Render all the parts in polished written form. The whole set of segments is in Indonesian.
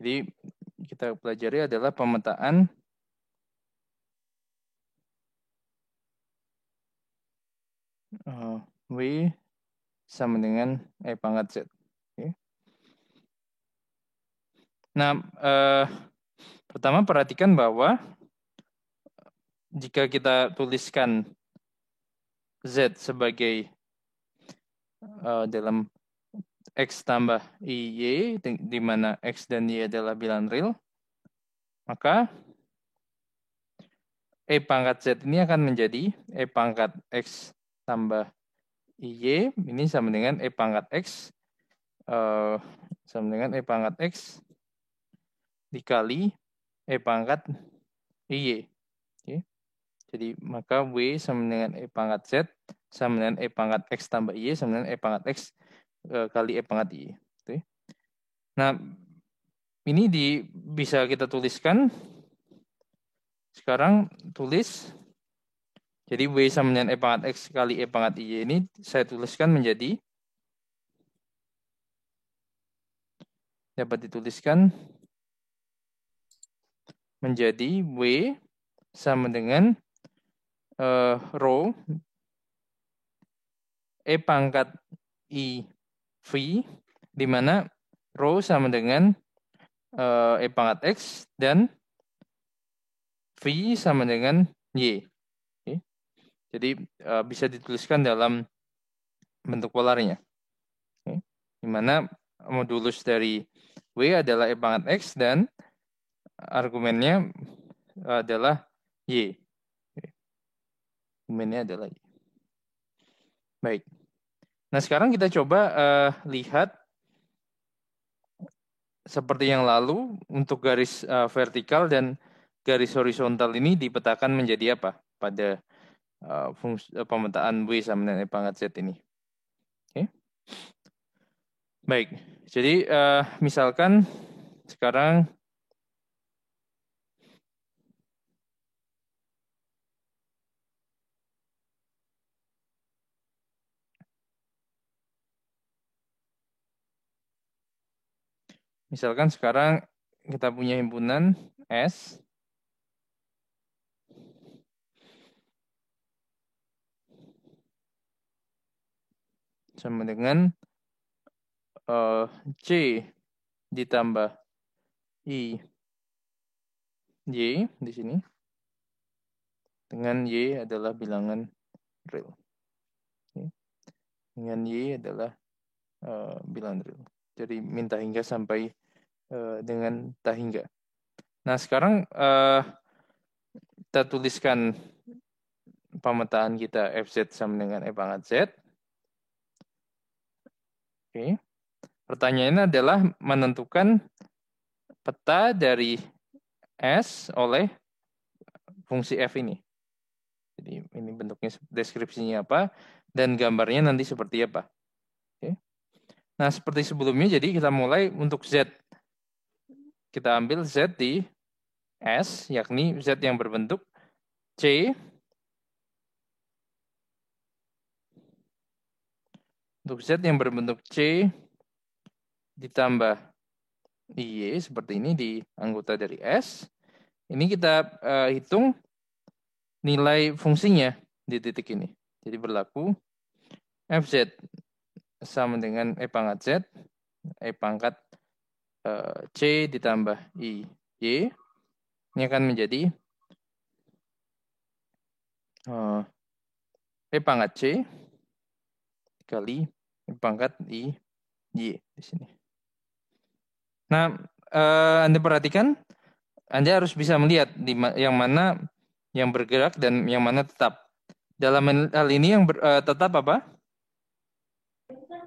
Jadi kita pelajari adalah pemetaan W sama dengan E pangkat Z. Oke. Nah, pertama perhatikan bahwa jika kita tuliskan Z sebagai dalam X tambah Y, di mana X dan Y adalah bilangan real, maka E pangkat Z ini akan menjadi E pangkat X tambah Y, ini sama dengan E pangkat X, sama dengan E pangkat X dikali E pangkat Y. Oke. Jadi maka W sama dengan E pangkat Z sama dengan E pangkat X tambah Y sama dengan E pangkat X kali E pangkat Y. Oke. Nah, ini bisa kita tuliskan. Sekarang tulis. Jadi W sama dengan E pangkat X kali E pangkat Y ini saya tuliskan menjadi, dapat dituliskan menjadi W sama dengan rho E pangkat I V, di mana rho sama dengan E pangkat X dan V sama dengan Y. Oke. Jadi bisa dituliskan dalam bentuk polarnya. Oke. Di mana modulus dari W adalah E pangkat X dan argumennya adalah Y. Oke. Argumennya adalah Y. Baik. Nah, sekarang kita coba lihat seperti yang lalu untuk garis vertikal dan garis horizontal ini dipetakan menjadi apa pada pemetaan W sama dengan E pangkat Z ini. Oke. Baik. Jadi misalkan sekarang kita punya himpunan S sama dengan C ditambah I Y di sini, dengan Y adalah bilangan real. Oke. Dengan Y adalah bilangan real. Jadi minta hingga sampai dengan tak hingga. Nah, sekarang kita tuliskan pemetaan kita FZ sama dengan E pangkat Z. Oke. Pertanyaannya adalah menentukan peta dari S oleh fungsi F ini. Jadi ini bentuknya, deskripsinya apa, dan gambarnya nanti seperti apa. Oke. Nah, seperti sebelumnya, jadi kita mulai untuk Z. Kita ambil Z di S, yakni Z yang berbentuk C. Untuk Z yang berbentuk C ditambah Y seperti ini di anggota dari S. Ini kita hitung nilai fungsinya di titik ini. Jadi berlaku FZ sama dengan E pangkat Z, E pangkat C ditambah I Y. Ini akan menjadi E pangkat C kali E pangkat I Y di sini. Nah, Anda perhatikan, Anda harus bisa melihat yang mana yang bergerak dan yang mana tetap. Dalam hal ini yang tetap apa?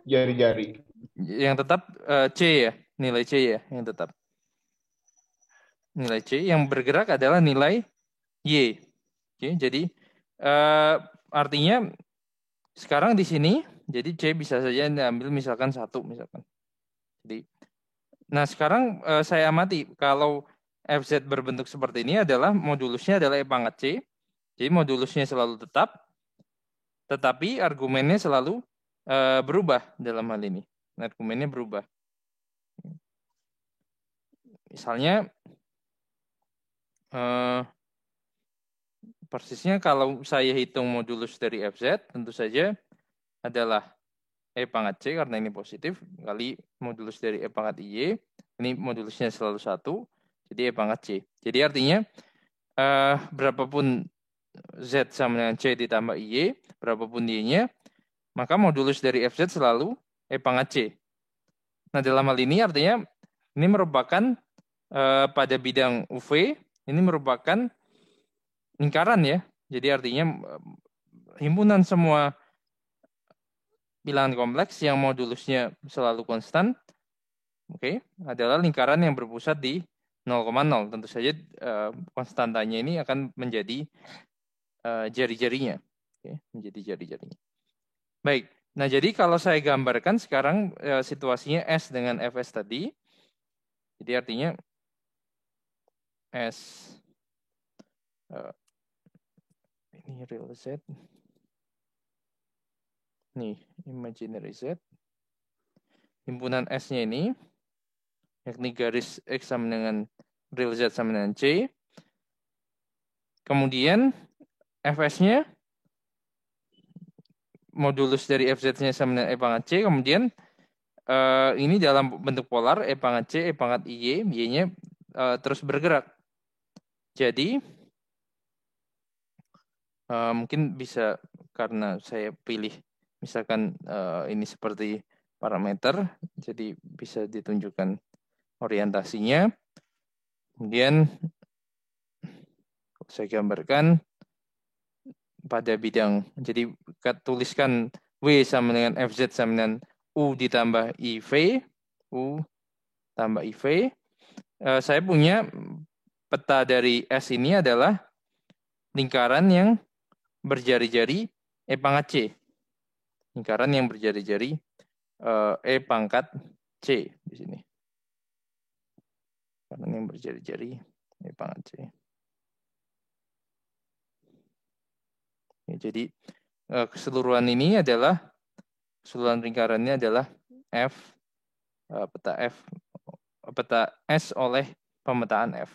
Jari-jari. Yang tetap C ya, nilai C ya, yang tetap. Nilai C, yang bergerak adalah nilai Y. Oke, jadi artinya sekarang di sini, jadi C bisa saja diambil misalkan 1 misalkan. Jadi, nah sekarang saya amati kalau FZ berbentuk seperti ini adalah modulusnya adalah E pangkat C. Jadi modulusnya selalu tetap, tetapi argumennya selalu berubah dalam hal ini. Argumennya berubah. Misalnya persisnya kalau saya hitung modulus dari FZ, tentu saja adalah E pangkat C karena ini positif, kali modulus dari E pangkat IY, ini modulusnya selalu 1, jadi E pangkat C. Jadi artinya berapapun Z sama dengan C ditambah IY, berapapun Y-nya, maka modulus dari FZ selalu E pangkat C. Nah, dalam hal ini artinya ini merupakan pada bidang UV, ini merupakan lingkaran ya. Jadi artinya himpunan semua bilangan kompleks yang modulusnya selalu konstan, adalah lingkaran yang berpusat di 0,0. Tentu saja konstantanya ini akan menjadi jari-jarinya, menjadi jari-jarinya. Baik, nah jadi kalau saya gambarkan sekarang situasinya S dengan Fs tadi, jadi artinya S ini real Z, nih imaginary Z, himpunan S-nya ini, yakni garis X sama dengan real Z sama dengan C. Kemudian Fs-nya modulus dari FZ-nya sama dengan E pangkat C. Kemudian ini dalam bentuk polar E pangkat C, E pangkat IY, Y-nya terus bergerak. Jadi mungkin bisa karena saya pilih misalkan ini seperti parameter, jadi bisa ditunjukkan orientasinya. Kemudian saya gambarkan pada bidang, jadi tuliskan W sama dengan FZ sama dengan U ditambah IV, U tambah IV. Saya punya peta dari S ini adalah lingkaran yang berjari-jari E pangkat C. Lingkaran yang berjari-jari E pangkat C di sini. Lingkaran yang berjari-jari E pangkat C. Ya, jadi keseluruhan ini adalah, keseluruhan lingkarannya adalah F, peta S oleh pemetaan F.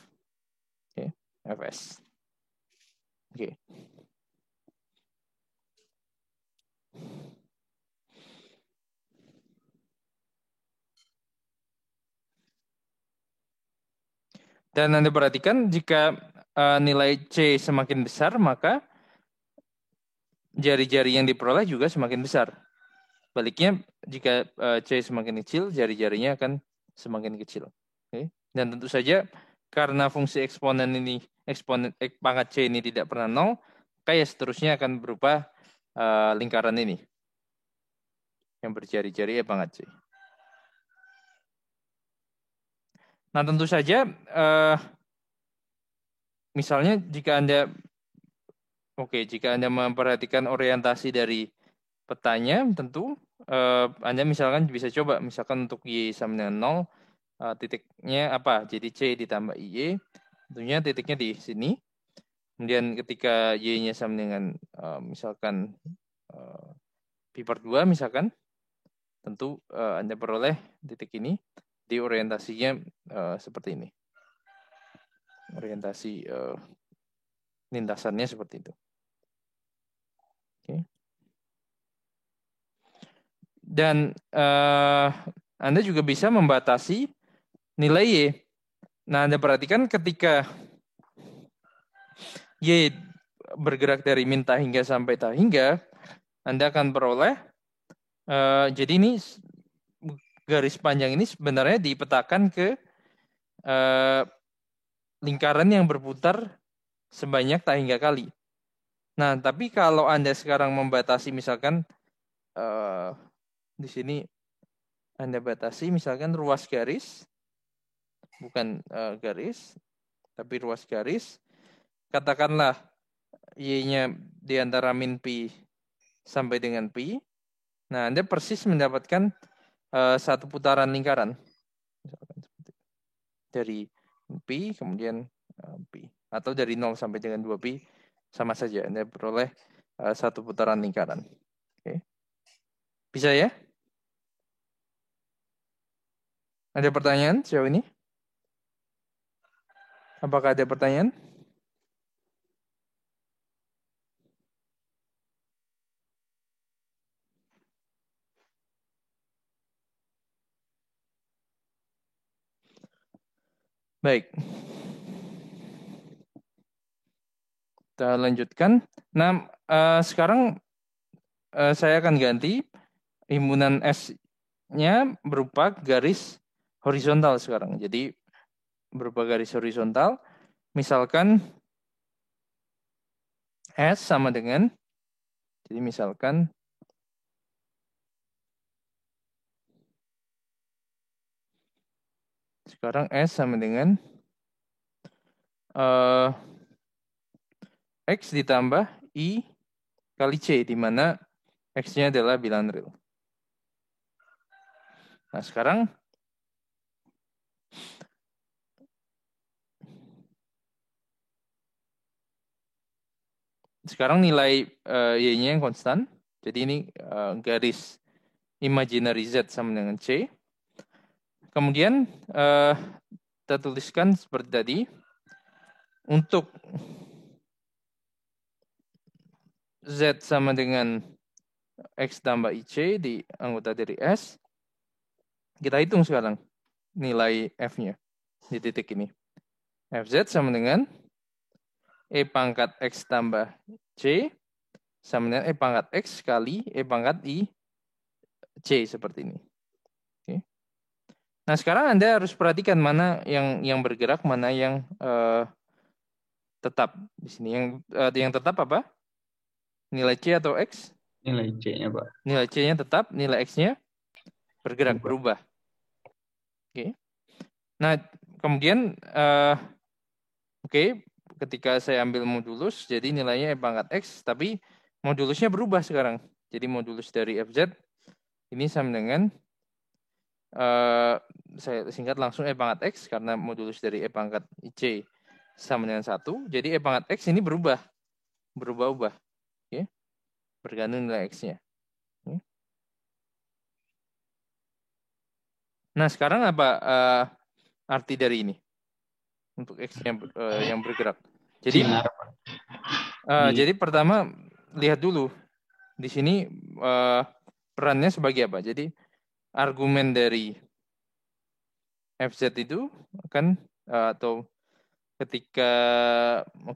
Oke, Fs. Oke. Dan Anda perhatikan jika nilai C semakin besar, maka jari-jari yang diperoleh juga semakin besar. Baliknya, jika C semakin kecil, jari-jarinya akan semakin kecil. Oke. Dan tentu saja, karena fungsi eksponen ini, eksponen pangkat C ini tidak pernah 0, maka ya seterusnya akan berupa lingkaran ini. Yang berjari-jari pangkat C. Nah, tentu saja, misalnya jika Anda memperhatikan orientasi dari petanya, tentu Anda misalkan bisa coba, misalkan untuk Y sama dengan 0, titiknya apa? Jadi C ditambah IY, tentunya titiknya di sini. Kemudian ketika Y-nya sama dengan misalkan pi per 2 misalkan, tentu Anda peroleh titik ini, di orientasinya seperti ini. Orientasi lintasannya seperti itu. Oke. Dan Anda juga bisa membatasi nilai Y. Nah, Anda perhatikan ketika Y bergerak dari min tak hingga sampai tak hingga, Anda akan peroleh, jadi ini garis panjang ini sebenarnya dipetakan ke lingkaran yang berputar sebanyak tak hingga kali. Nah, tapi kalau Anda sekarang membatasi misalkan di sini Anda batasi misalkan ruas garis, bukan garis, tapi ruas garis. Katakanlah Y-nya di antara min pi sampai dengan pi. Nah, Anda persis mendapatkan satu putaran lingkaran. Misalkan seperti itu. Dari pi, kemudian pi. Atau dari 0 sampai dengan 2 pi, sama saja. Anda peroleh satu putaran lingkaran. Oke. Bisa ya? Ada pertanyaan sejauh ini? Apakah ada pertanyaan? Baik. Kita lanjutkan. Nah, sekarang saya akan ganti himpunan S-nya berupa garis horizontal sekarang. Jadi berupa garis horizontal. Misalkan S sama dengan, jadi misalkan sekarang S sama dengan X ditambah I kali C, di mana X-nya adalah bilangan real. Nah, sekarang nilai Y-nya yang konstan. Jadi ini garis imaginary Z sama dengan C. Kemudian kita tuliskan seperti tadi. Untuk Z sama dengan X tambah IC di anggota dari S. Kita hitung sekarang nilai F-nya di titik ini. Fz sama dengan E pangkat X tambah C sama dengan E pangkat X kali E pangkat I C seperti ini. Oke. Nah, sekarang Anda harus perhatikan mana yang bergerak, mana yang tetap di sini. Yang tetap apa? Nilai C atau X? Nilai C-nya, Pak. Nilai C-nya tetap, nilai X-nya berubah. Oke. Nah, kemudian ketika saya ambil modulus, jadi nilainya E pangkat X, tapi modulusnya berubah sekarang. Jadi modulus dari Fz ini sama dengan saya singkat langsung E pangkat X karena modulus dari E pangkat IC sama dengan 1. Jadi E pangkat X ini berubah-ubah. Okay? Bergantung nilai X-nya. Okay? Nah, sekarang apa arti dari ini? Untuk X-nya yang bergerak. Jadi, jadi pertama, lihat dulu. Di sini perannya sebagai apa? Jadi, argumen dari FZ itu akan atau ketika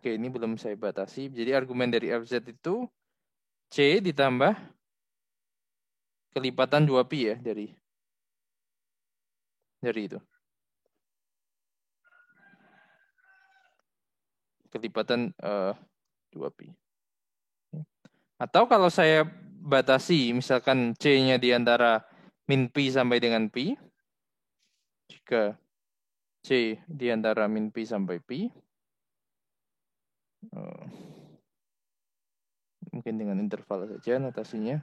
ini belum saya batasi. Jadi argumen dari FZ itu C ditambah kelipatan 2pi ya dari itu. Kelipatan 2pi. Atau kalau saya batasi misalkan C-nya di antara min pi sampai dengan pi. Jika C di antara min pi sampai pi. Mungkin dengan interval saja notasinya.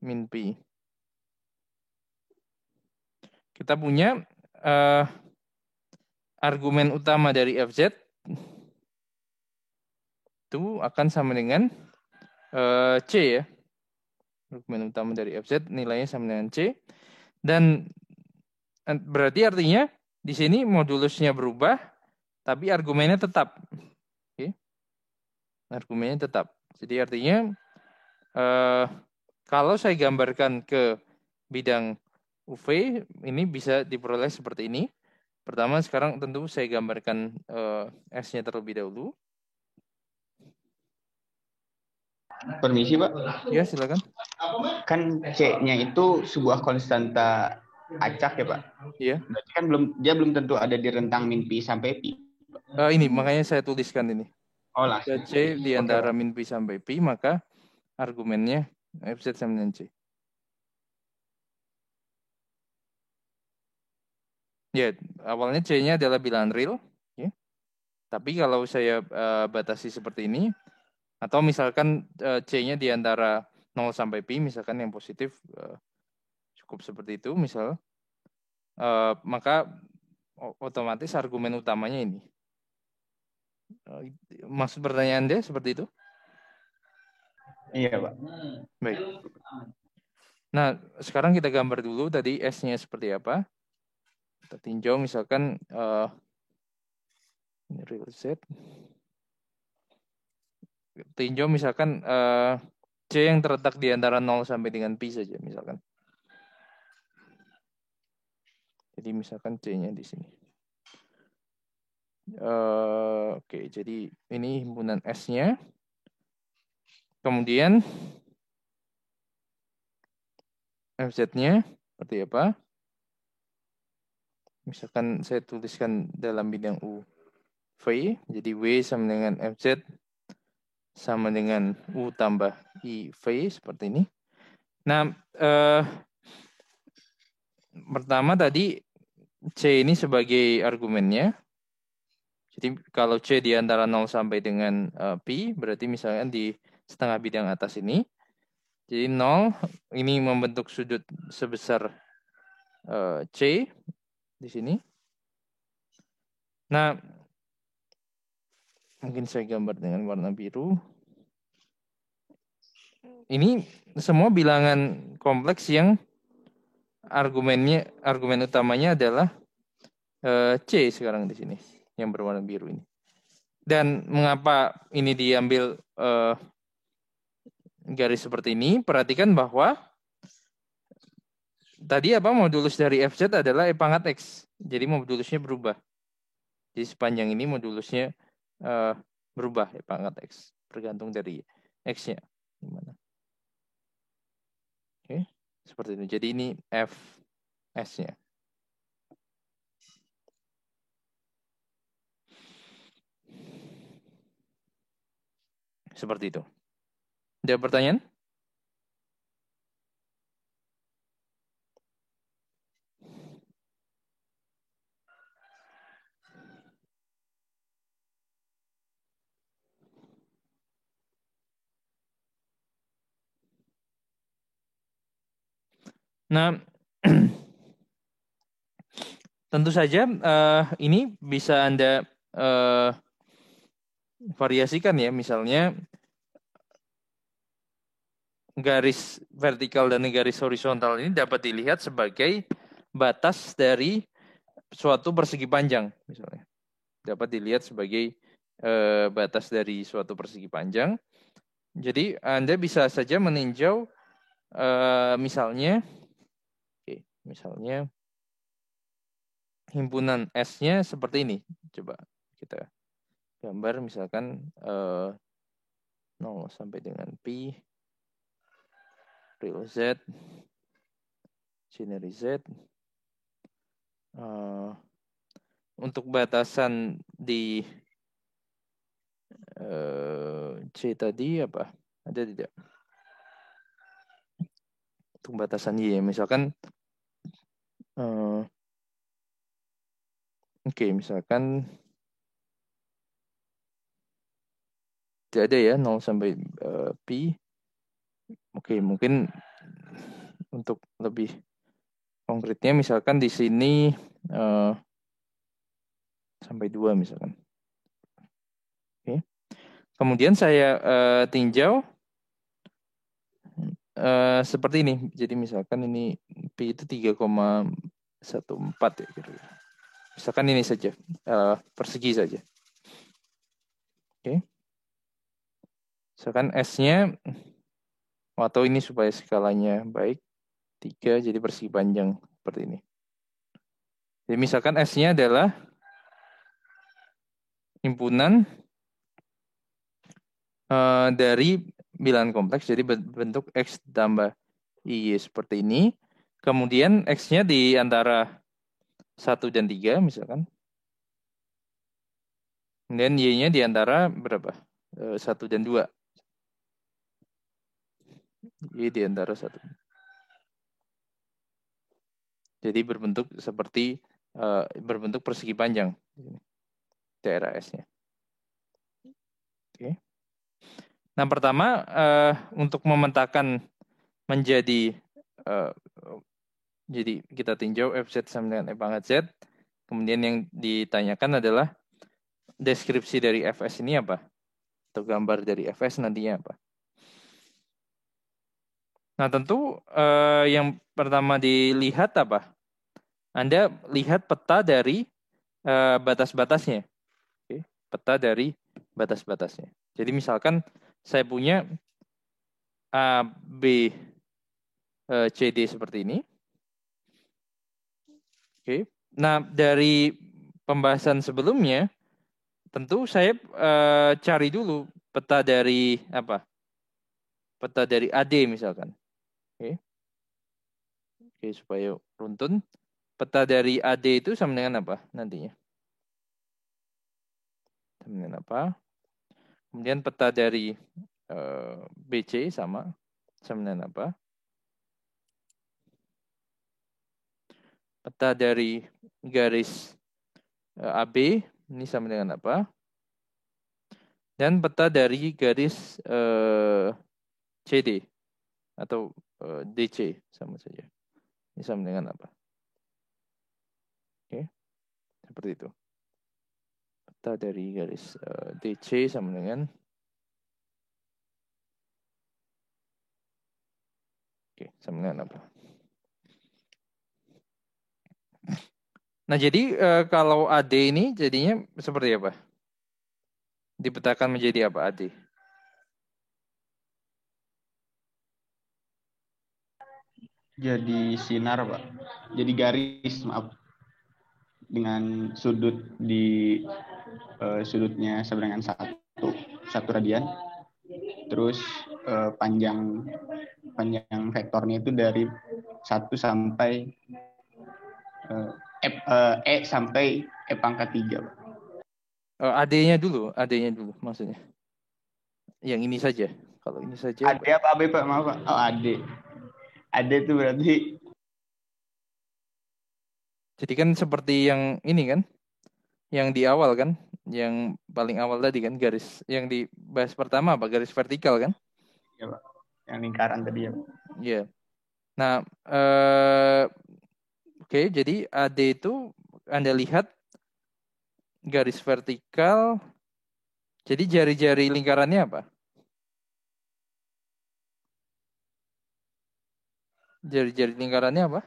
Min pi. Kita punya argumen utama dari Fz itu akan sama dengan C ya. Argumen utama dari Fz nilainya sama dengan C. Dan berarti artinya di sini modulusnya berubah, tapi argumennya tetap. Oke. Argumennya tetap. Jadi artinya kalau saya gambarkan ke bidang UV, ini bisa diperoleh seperti ini. Pertama, sekarang tentu saya gambarkan S-nya terlebih dahulu. Permisi, Pak. Ya, silakan. Kan C-nya itu sebuah konstanta acak ya, Pak? Iya. Berarti kan dia belum tentu ada di rentang min pi sampai pi. Ini makanya saya tuliskan ini. Oh, langsung. C di antara Oke, min pi sampai pi, maka argumennya Fz sama dengan C. Ya, awalnya C-nya adalah bilangan real. Ya. Tapi kalau saya batasi seperti ini, atau misalkan C-nya di antara 0 sampai pi, misalkan yang positif cukup seperti itu, misal, maka otomatis argumen utamanya ini. Maksud pertanyaan Anda seperti itu? Iya, Pak. Baik. Nah, sekarang kita gambar dulu tadi S-nya seperti apa. Kita tinjau misalkan Ini real Z. Tinjau misalkan C yang terletak di antara 0 sampai dengan pi saja misalkan. Jadi misalkan C-nya di sini. Oke, jadi ini himpunan S-nya. Kemudian FZ-nya seperti apa? Misalkan saya tuliskan dalam bidang U V, jadi W sama dengan FZ sama dengan U tambah IV seperti ini. Nah, pertama tadi C ini sebagai argumennya. Jadi kalau C di antara 0 sampai dengan pi, berarti misalnya di setengah bidang atas ini. Jadi 0 ini membentuk sudut sebesar C di sini. Nah, mungkin saya gambar dengan warna biru. Ini semua bilangan kompleks yang argumen utamanya adalah C sekarang di sini yang berwarna biru ini. Dan mengapa ini diambil garis seperti ini? Perhatikan bahwa tadi apa modulus dari FZ adalah E pangkat X. Jadi modulusnya berubah. Jadi sepanjang ini modulusnya berubah E pangkat X. Tergantung dari X-nya. Gimana? Oke, seperti itu. Jadi ini F S-nya. Seperti itu. Ada pertanyaan? Nah, tentu saja ini bisa Anda variasikan ya. Misalnya garis vertikal dan garis horizontal ini dapat dilihat sebagai batas dari suatu persegi panjang. Misalnya dapat dilihat sebagai batas dari suatu persegi panjang. Jadi Anda bisa saja meninjau misalnya himpunan S-nya seperti ini. Coba kita gambar misalkan 0 sampai dengan pi, real Z, binary Z. Untuk batasan di C tadi apa? Ada tidak? Untuk batasan Y, misalkan misalkan tidak ada ya 0 sampai pi. Mungkin untuk lebih konkretnya misalkan di sini sampai 2 misalkan. Kemudian saya tinjau seperti ini. Jadi misalkan ini pi itu 3,14 ya kira-kira. Misalkan ini saja persegi saja. Oke. Misalkan S-nya atau ini supaya skalanya baik 3 jadi persegi panjang seperti ini. Jadi misalkan S-nya adalah himpunan dari bilangan kompleks jadi bentuk X tambah Y seperti ini. Kemudian X-nya di antara 1 dan 3 misalkan. Kemudian Y-nya di antara berapa? 1 dan 2. Y di antara 1. Jadi berbentuk seperti berbentuk persegi panjang daerah S-nya. Oke. Nah, pertama untuk memetakan menjadi jadi kita tinjau FZ sama dengan E pangkat Z. Kemudian yang ditanyakan adalah deskripsi dari FS ini apa? Atau gambar dari FS nantinya apa? Nah, tentu yang pertama dilihat apa? Anda lihat peta dari batas-batasnya. Oke. peta dari batas-batasnya. Jadi misalkan saya punya A, B, C, D seperti ini. Oke. Nah, dari pembahasan sebelumnya, tentu saya cari dulu peta dari apa? Peta dari AD misalkan. Oke. Oke, supaya runtun. Peta dari AD itu sama dengan apa nantinya? Sama dengan apa? Kemudian peta dari BC sama dengan apa? Peta dari garis AB ini sama dengan apa? Dan peta dari garis CD atau DC sama saja. Ini sama dengan apa? Oke, seperti itu. Peta dari garis DC sama dengan sama dengan apa? Nah, jadi kalau AD ini jadinya seperti apa? Dipetakan menjadi apa AD? Jadi sinar, Pak. Jadi garis, maaf. Dengan sudut di sudutnya sama dengan satu radian. Terus panjang vektornya itu dari 1 sampai E sampai E pangkat 3, Pak. AD-nya dulu maksudnya. Yang ini saja. Kalau ini saja. AD apa AB, Pak? Maaf, Pak. Oh, AD. AD itu berarti. Jadi kan seperti yang ini kan, yang di awal kan, yang paling awal tadi kan garis yang dibahas pertama apa garis vertikal kan? Ya, Pak. Yang lingkaran tadi ya, Pak. Iya. Nah, oke, jadi AD itu Anda lihat garis vertikal. Jadi jari-jari lingkarannya apa? Jari-jari lingkarannya apa?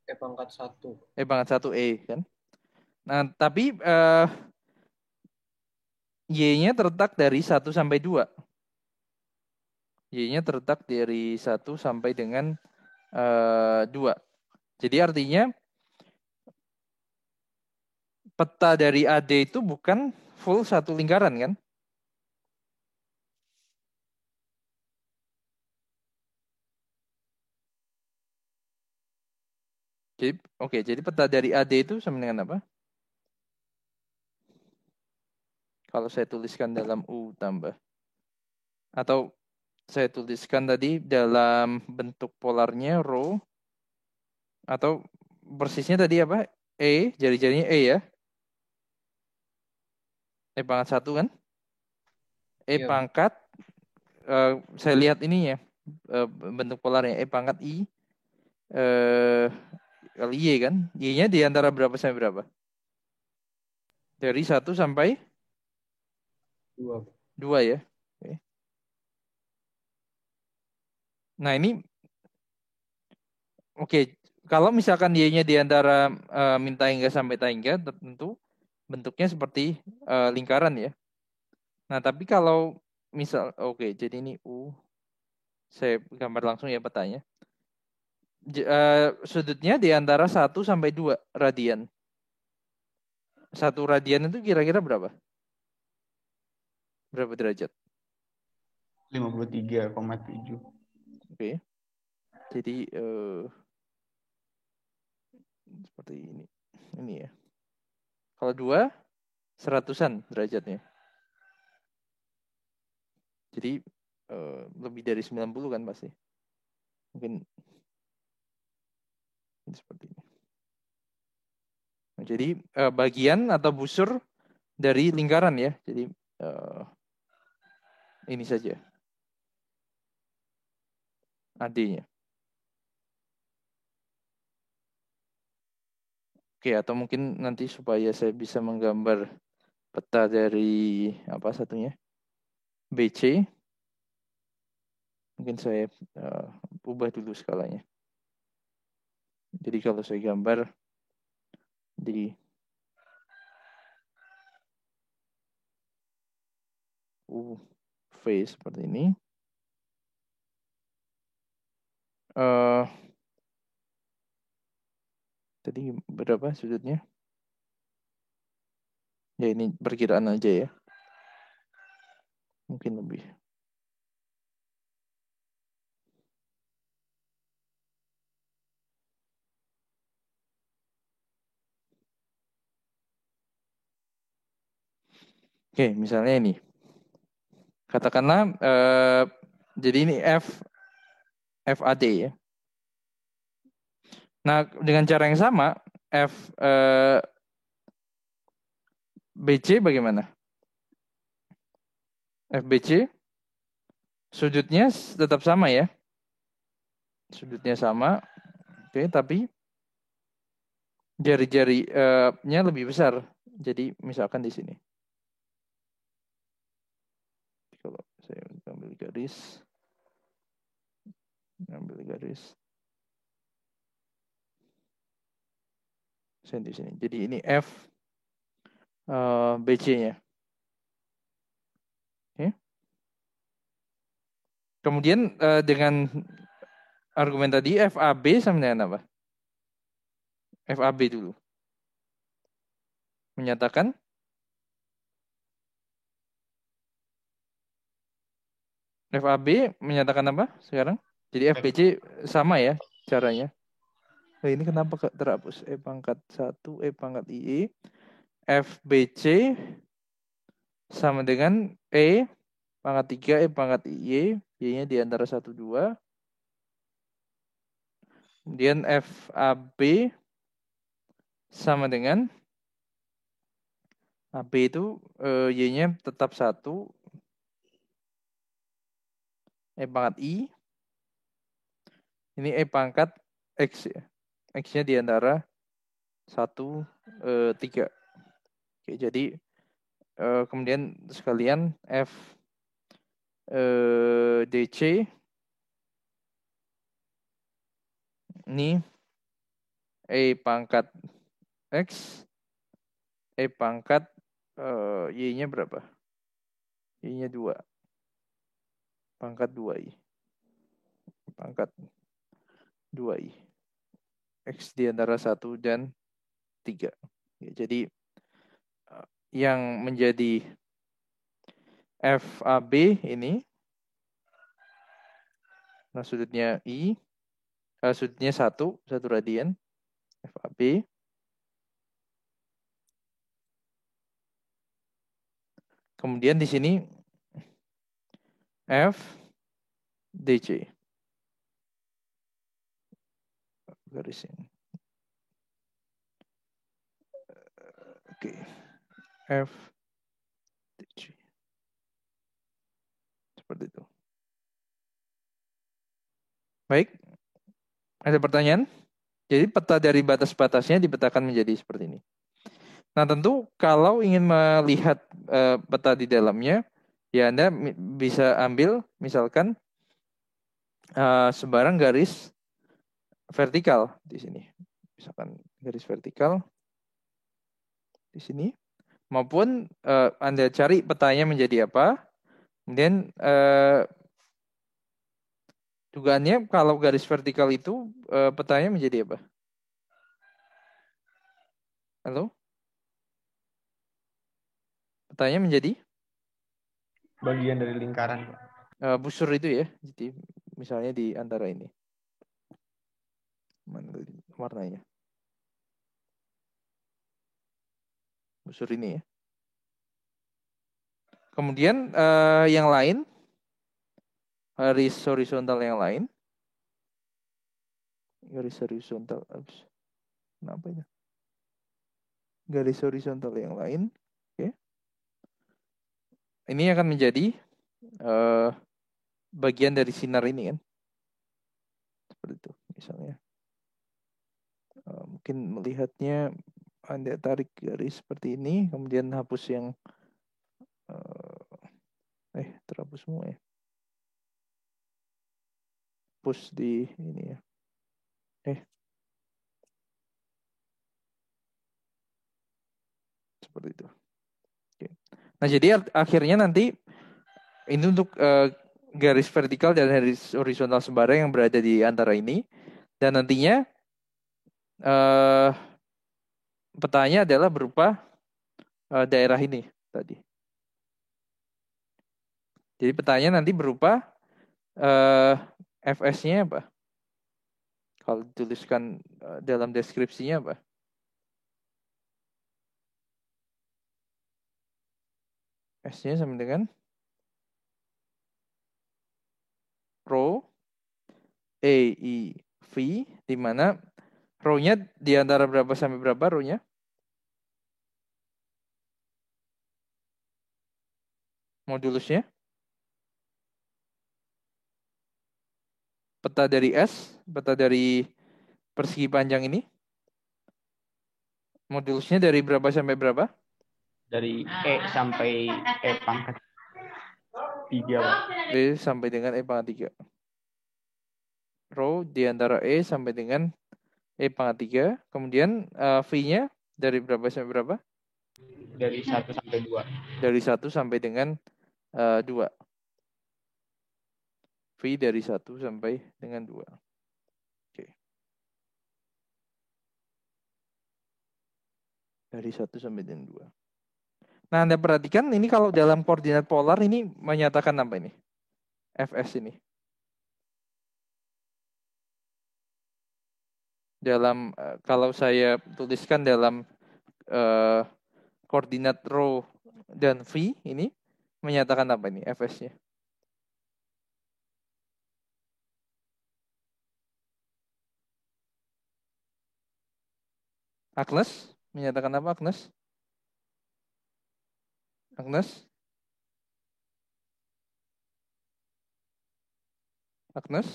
E pangkat 1. E pangkat 1 E kan? Nah, tapi Y-nya terletak dari 1 sampai 2. Y-nya terletak dari 1 sampai dengan 2. Jadi artinya peta dari AD itu bukan full satu lingkaran kan? Jadi oke, jadi peta dari AD itu sama dengan apa? Kalau saya tuliskan dalam U tambah. Atau saya tuliskan tadi dalam bentuk polarnya rho. Atau persisnya tadi apa? E, jari-jarinya E ya. E pangkat 1 kan? E Iya. pangkat, saya lihat ini ya. Bentuk polarnya E pangkat I. Kali Y kan? Y-nya di antara berapa sampai berapa? Dari 1 sampai 2. 2 ya. Oke. Nah ini oke, kalau misalkan Y-nya di antara min tahingga sampai tahingga, tentu bentuknya seperti lingkaran ya. Nah tapi kalau misal, oke, jadi ini U, saya gambar langsung ya petanya. Sudutnya di antara 1 sampai 2 radian. 1 radian itu kira-kira berapa? Berapa derajat? 53,7. Oke. Jadi seperti ini. Ini ya. Kalau 2, 100-an derajatnya. Jadi lebih dari 90 kan pasti. Mungkin seperti ini. Nah, jadi bagian atau busur dari lingkaran ya. Jadi ini saja AD-nya. Oke, atau mungkin nanti supaya saya bisa menggambar peta dari apa satunya? BC. Mungkin saya ubah dulu skalanya. Jadi kalau saya gambar di V seperti ini. Tadi berapa sudutnya? Ya ini perkiraan aja ya. Mungkin lebih. Oke, misalnya ini. Katakanlah, jadi ini FAD ya. Nah, dengan cara yang sama, BC bagaimana? FBC sudutnya tetap sama ya. Sudutnya sama. Oke, tapi jari-jarinya lebih besar. Jadi misalkan di sini. Kalau saya ambil garis. Saya di sini. Jadi ini F BC-nya. Oke. Kemudian dengan argumen tadi FAB sama dengan apa? FAB dulu. Menyatakan FAB menyatakan apa sekarang? Jadi FBC sama ya caranya. Nah, ini kenapa terhapus? E pangkat 1, E pangkat IE. FBC sama dengan E pangkat 3, E pangkat IE. Y-nya di antara 1, 2. Kemudian FAB sama dengan AB itu Y-nya tetap 1. E pangkat I. Ini E pangkat X ya. X-nya di antara 1, 3. Oke, jadi kemudian sekalian F DC ini E pangkat X, E pangkat Y-nya berapa? Y-nya 2. Pangkat 2I. Pangkat 2I. X di antara 1 dan 3. Ya, jadi yang menjadi FAB ini, nah sudutnya I, sudutnya 1 radian, FAB. Kemudian di sini F DC. Garis ini. Oke. F DC. Seperti itu. Baik. Ada pertanyaan? Jadi peta dari batas-batasnya dipetakan menjadi seperti ini. Nah, tentu kalau ingin melihat peta di dalamnya, ya Anda bisa ambil misalkan sebarang garis vertikal di sini. Misalkan garis vertikal di sini. Maupun Anda cari petanya menjadi apa. Kemudian dugaannya kalau garis vertikal itu petanya menjadi apa? Halo? Petanya menjadi? Bagian dari lingkaran. Busur itu ya. Jadi misalnya di antara ini. Mana warnanya? Busur ini ya. Kemudian yang lain, garis horizontal yang lain. Garis horizontal. Kenapa ya? Garis horizontal yang lain. Oke. Ini akan menjadi bagian dari sinar ini kan. Seperti itu misalnya. Mungkin melihatnya Anda tarik garis seperti ini. Kemudian hapus yang terhapus semua ya. Hapus di ini ya. Nah, jadi akhirnya nanti ini untuk garis vertikal dan garis horizontal sembara yang berada di antara ini. Dan nantinya petanya adalah berupa daerah ini tadi. Jadi petanya nanti berupa FS-nya apa? Kalau dituliskan dalam deskripsinya apa? S-nya sama dengan rho E I V, di mana rho-nya di antara berapa sampai berapa rho-nya? Modulusnya? Peta dari S, peta dari persegi panjang ini. Modulusnya dari berapa sampai berapa? Dari E sampai E pangkat 3. E sampai dengan E pangkat 3. Rho di antara E sampai dengan E pangkat 3. Kemudian V-nya dari berapa sampai berapa? Dari 1 sampai 2. Dari 1 sampai dengan 2. V dari 1 sampai dengan 2. Oke. Dari 1 sampai dengan 2. Nah, Anda perhatikan ini kalau dalam koordinat polar ini menyatakan apa ini? Fs ini. Dalam kalau saya tuliskan dalam koordinat rho dan v ini menyatakan apa ini Fs-nya? Agnes menyatakan apa Agnes? Agnes? Agnes?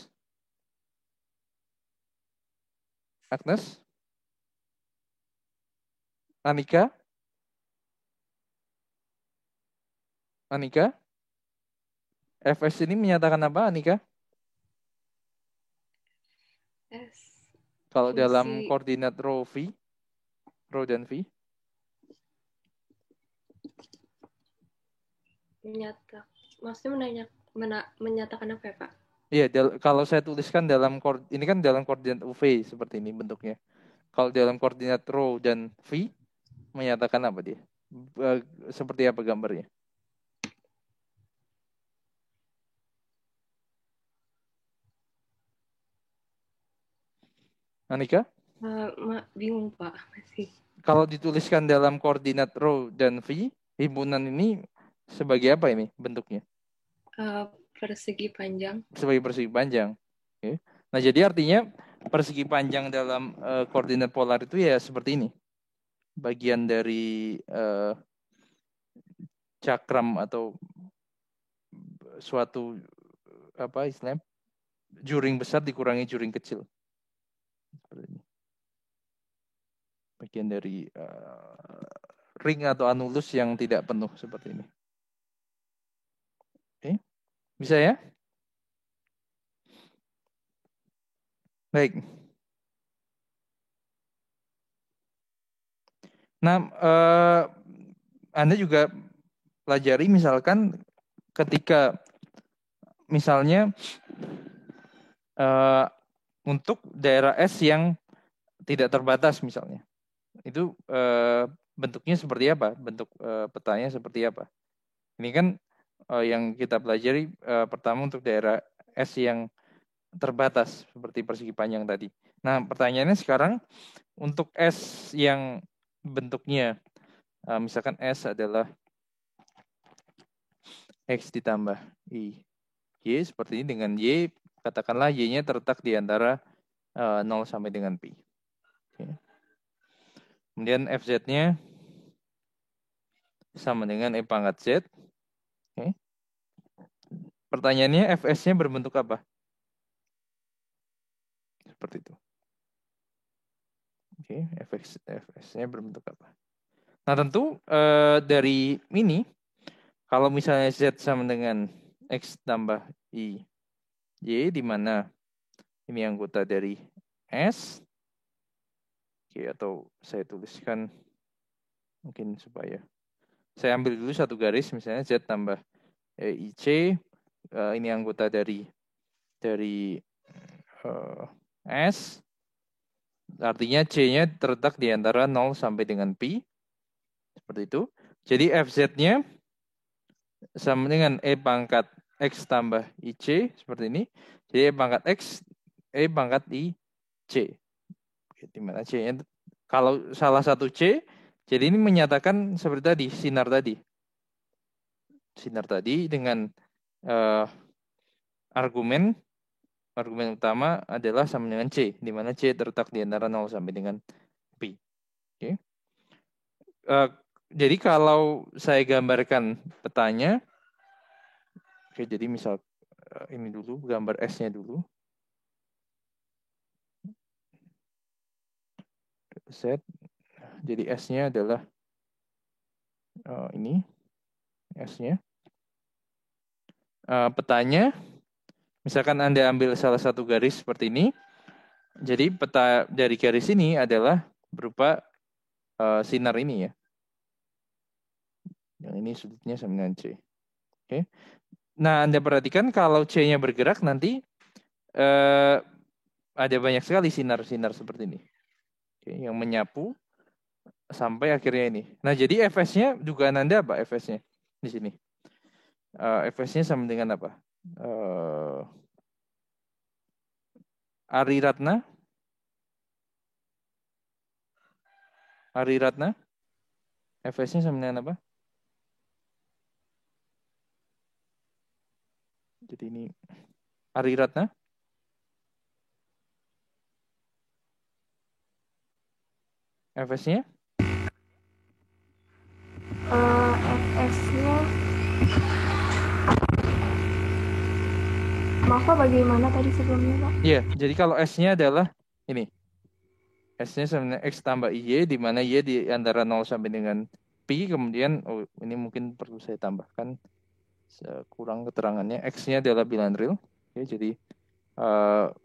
Agnes? Anika? Anika? Fs ini menyatakan apa Anika? S. Kalau dalam Fungsi koordinat rho v, rho dan v, maksudnya menyatakan apa ya, Pak? iya, kalau saya tuliskan dalam ini kan dalam koordinat UV seperti ini bentuknya. Kalau dalam koordinat rho dan v menyatakan apa dia? Seperti apa gambarnya? Anika? Bingung, Pak, masih. Kalau dituliskan dalam koordinat rho dan v, himpunan ini sebagai apa ini bentuknya? Persegi panjang. Sebagai persegi panjang. Oke. Nah, jadi artinya persegi panjang dalam koordinat polar itu ya seperti ini. Bagian dari cakram atau suatu apa istilahnya juring besar dikurangi juring kecil. Seperti ini. Bagian dari ring atau anulus yang tidak penuh seperti ini. Oke. Bisa ya? Baik. Nah, Anda juga pelajari misalkan ketika misalnya untuk daerah S yang tidak terbatas misalnya. Itu bentuknya seperti apa? Bentuk petanya seperti apa? Ini kan yang kita pelajari pertama untuk daerah S yang terbatas seperti persegi panjang tadi. Nah, pertanyaannya sekarang untuk S yang bentuknya misalkan S adalah X ditambah Y. Y seperti ini dengan Y, katakanlah Y-nya terletak di antara 0 sampai dengan Pi. Oke. Kemudian FZ-nya sama dengan E pangkat Z. Oke. Pertanyaannya Fs-nya berbentuk apa? Seperti itu. Oke, Fs-nya berbentuk apa? Nah, tentu dari ini, kalau misalnya Z sama dengan X tambah Y, di mana ini anggota dari S. Oke, atau saya tuliskan mungkin supaya Saya ambil dulu satu garis, misalnya Z tambah IC, ini anggota dari S, artinya C-nya terletak di antara 0 sampai dengan Pi, seperti itu. Jadi FZ-nya sama dengan E pangkat X tambah IC, seperti ini. Jadi E pangkat X, E pangkat IC. Di mana C-nya, kalau salah satu C, jadi ini menyatakan seperti tadi, sinar tadi dengan argumen utama adalah sama dengan C, di mana C terletak di antara 0 sampai dengan Pi. Oke. Jadi kalau saya gambarkan petanya, oke, jadi misal ini dulu, gambar S-nya dulu. Z, jadi S-nya adalah ini, S-nya. Petanya, misalkan Anda ambil salah satu garis seperti ini, jadi peta dari garis ini adalah berupa sinar ini ya. Yang ini sudutnya sama dengan C. Oke. Nah, Anda perhatikan kalau C-nya bergerak nanti ada banyak sekali sinar-sinar seperti ini. Oke, yang menyapu sampai akhirnya ini. Nah, jadi Fs-nya dugaan Anda apa Fs-nya di sini? Fs-nya sama dengan apa? Ari Ratna? Fs-nya sama dengan apa? Jadi ini Ari Ratna? Fs-nya? Fs-nya maaf Pak, bagaimana tadi sebelumnya Pak? Iya, jadi kalau S-nya adalah ini. S-nya sama dengan X tambah Y, di mana Y di antara 0 sampai dengan Pi, kemudian ini mungkin perlu saya tambahkan kurang keterangannya. X-nya adalah bilangan real. Oke, jadi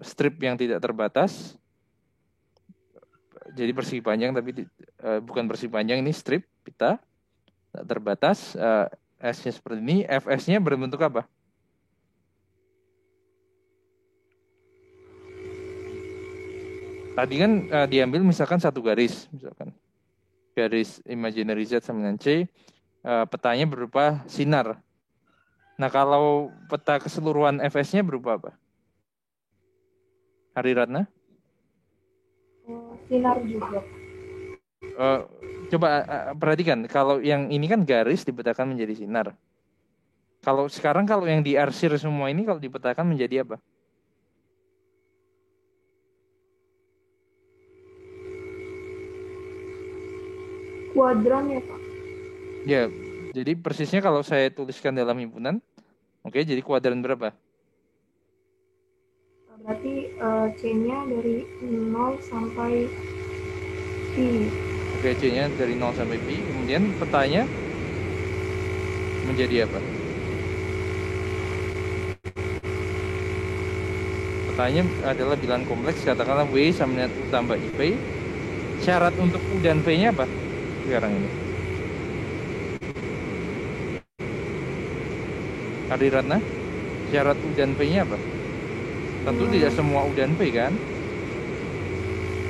strip yang tidak terbatas. Jadi persegi panjang tapi bukan persegi panjang, ini strip pita tak terbatas. S-nya seperti ini. Fs-nya berbentuk apa? Tadi kan diambil misalkan satu garis, misalkan garis imaginary Z sama dengan C, petanya berupa sinar. Nah, kalau peta keseluruhan Fs-nya berupa apa? Hari Ratna? Sinar juga. Coba perhatikan, kalau yang ini kan garis dipetakan menjadi sinar. Kalau sekarang kalau yang diarsir semua ini kalau dipetakan menjadi apa? Kuadran ya Pak? Ya, jadi persisnya kalau saya tuliskan dalam himpunan, oke, jadi kuadran berapa? Berarti C-nya dari 0 sampai Pi. Oke, C-nya dari 0 sampai Pi. Kemudian petanya menjadi apa? Petanya adalah bilangan kompleks, katakanlah W sama dengan U tambah IP. Syarat untuk U dan P-nya apa sekarang ini? Ari Ratna, syarat U dan P-nya apa? Tentu tidak semua U dan P kan?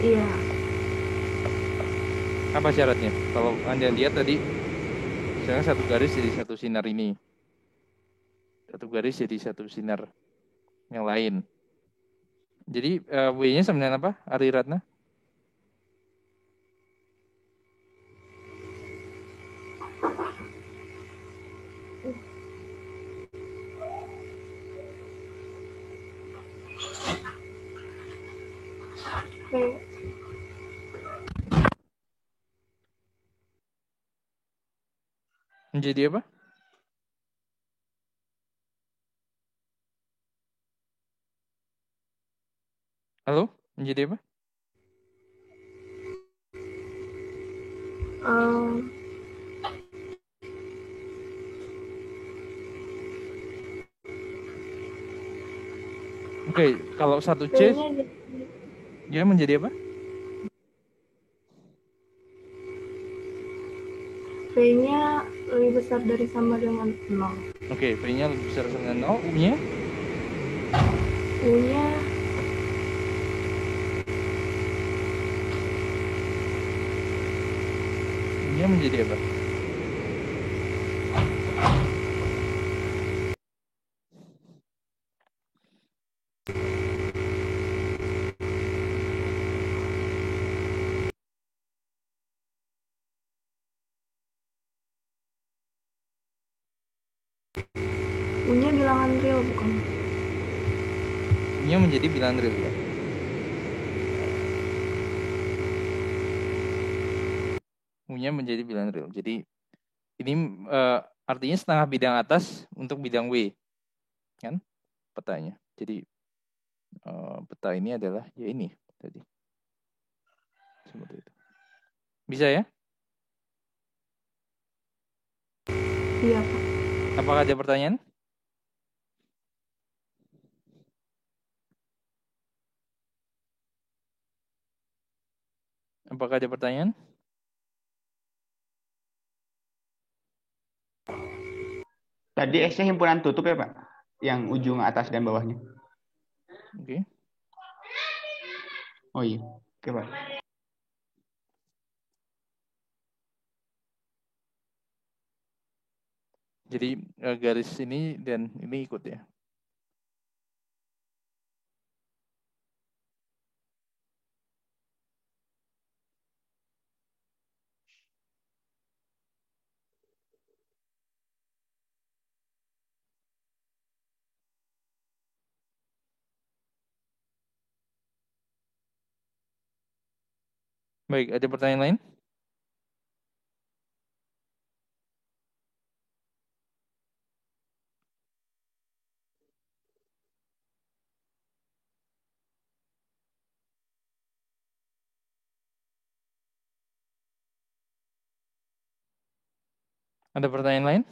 Iya. Apa syaratnya? Kalau Anda lihat tadi, misalnya satu garis jadi satu sinar ini. Satu garis jadi satu sinar yang lain. Jadi W-nya sama dengan apa, Ari Ratna? Menjadi apa? Halo? Menjadi apa? Oke, kalau satu C, dia menjadi apa? P-nya lebih besar dari sama dengan 0. Oke, V-nya lebih besar dengan 0, U-nya? U-nya U-nya menjadi apa? U-nya bilangan real bukan? U-nya menjadi bilangan real ya. U-nya menjadi bilangan real. Jadi ini artinya setengah bidang atas untuk bidang W, kan? Petanya. Jadi peta ini adalah ya ini tadi. Seperti itu. Bisa ya? Iya, Pak. Apakah ada pertanyaan? Apakah ada pertanyaan? Tadi X-nya himpunan tutup ya Pak? Yang ujung atas dan bawahnya. Oke. Oh iya. Oke Pak. Jadi garis ini dan ini ikut ya. Baik, ada pertanyaan lain? Ada pertanyaan lain?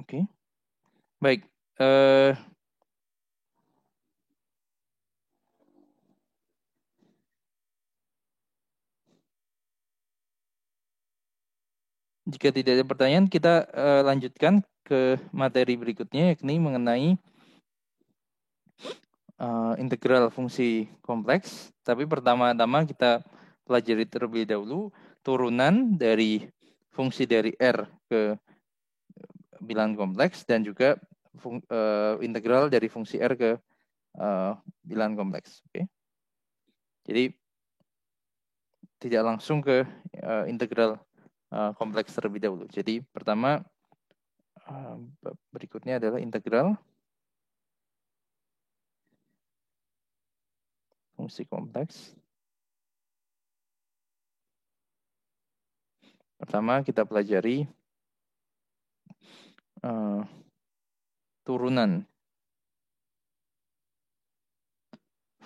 Oke. Baik. Jika tidak ada pertanyaan, kita lanjutkan ke materi berikutnya, yakni mengenai integral fungsi kompleks. Tapi pertama-tama kita pelajari terlebih dahulu turunan dari fungsi dari R ke bilangan kompleks dan juga integral dari fungsi R ke bilangan kompleks. Oke. Jadi tidak langsung ke integral kompleks terlebih dahulu. Jadi pertama berikutnya adalah integral fungsi kompleks. Pertama kita pelajari turunan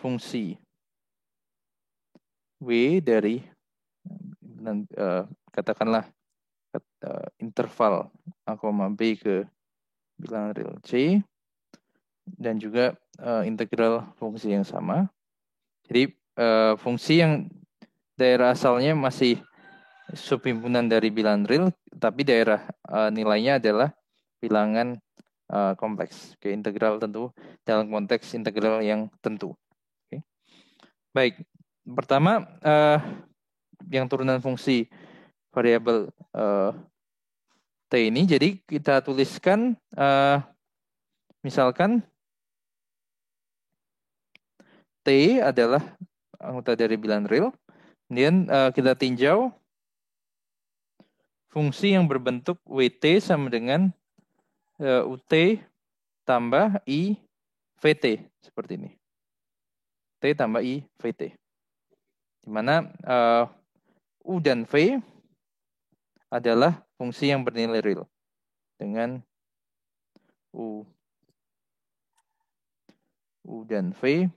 fungsi W dari katakanlah interval A, B ke bilangan real C, dan juga integral fungsi yang sama. Jadi fungsi yang daerah asalnya masih subhimpunan dari bilangan real, tapi daerah nilainya adalah bilangan kompleks. Oke, integral tentu dalam konteks integral yang tentu. Oke. Baik, pertama yang turunan fungsi variabel T ini, jadi kita tuliskan misalkan T adalah anggota dari bilangan real, kemudian kita tinjau fungsi yang berbentuk WT sama dengan UT tambah I VT, seperti ini. T tambah I VT. Di mana U dan V adalah fungsi yang bernilai real dengan U dan V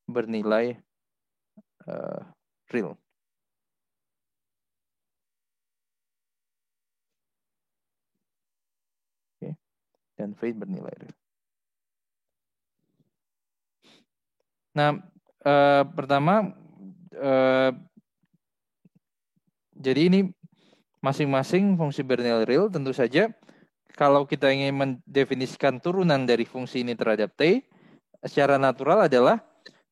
bernilai real. Oke. dan V bernilai real. Nah, pertama, jadi ini masing-masing fungsi bernilai real. Tentu saja kalau kita ingin mendefinisikan turunan dari fungsi ini terhadap T, secara natural adalah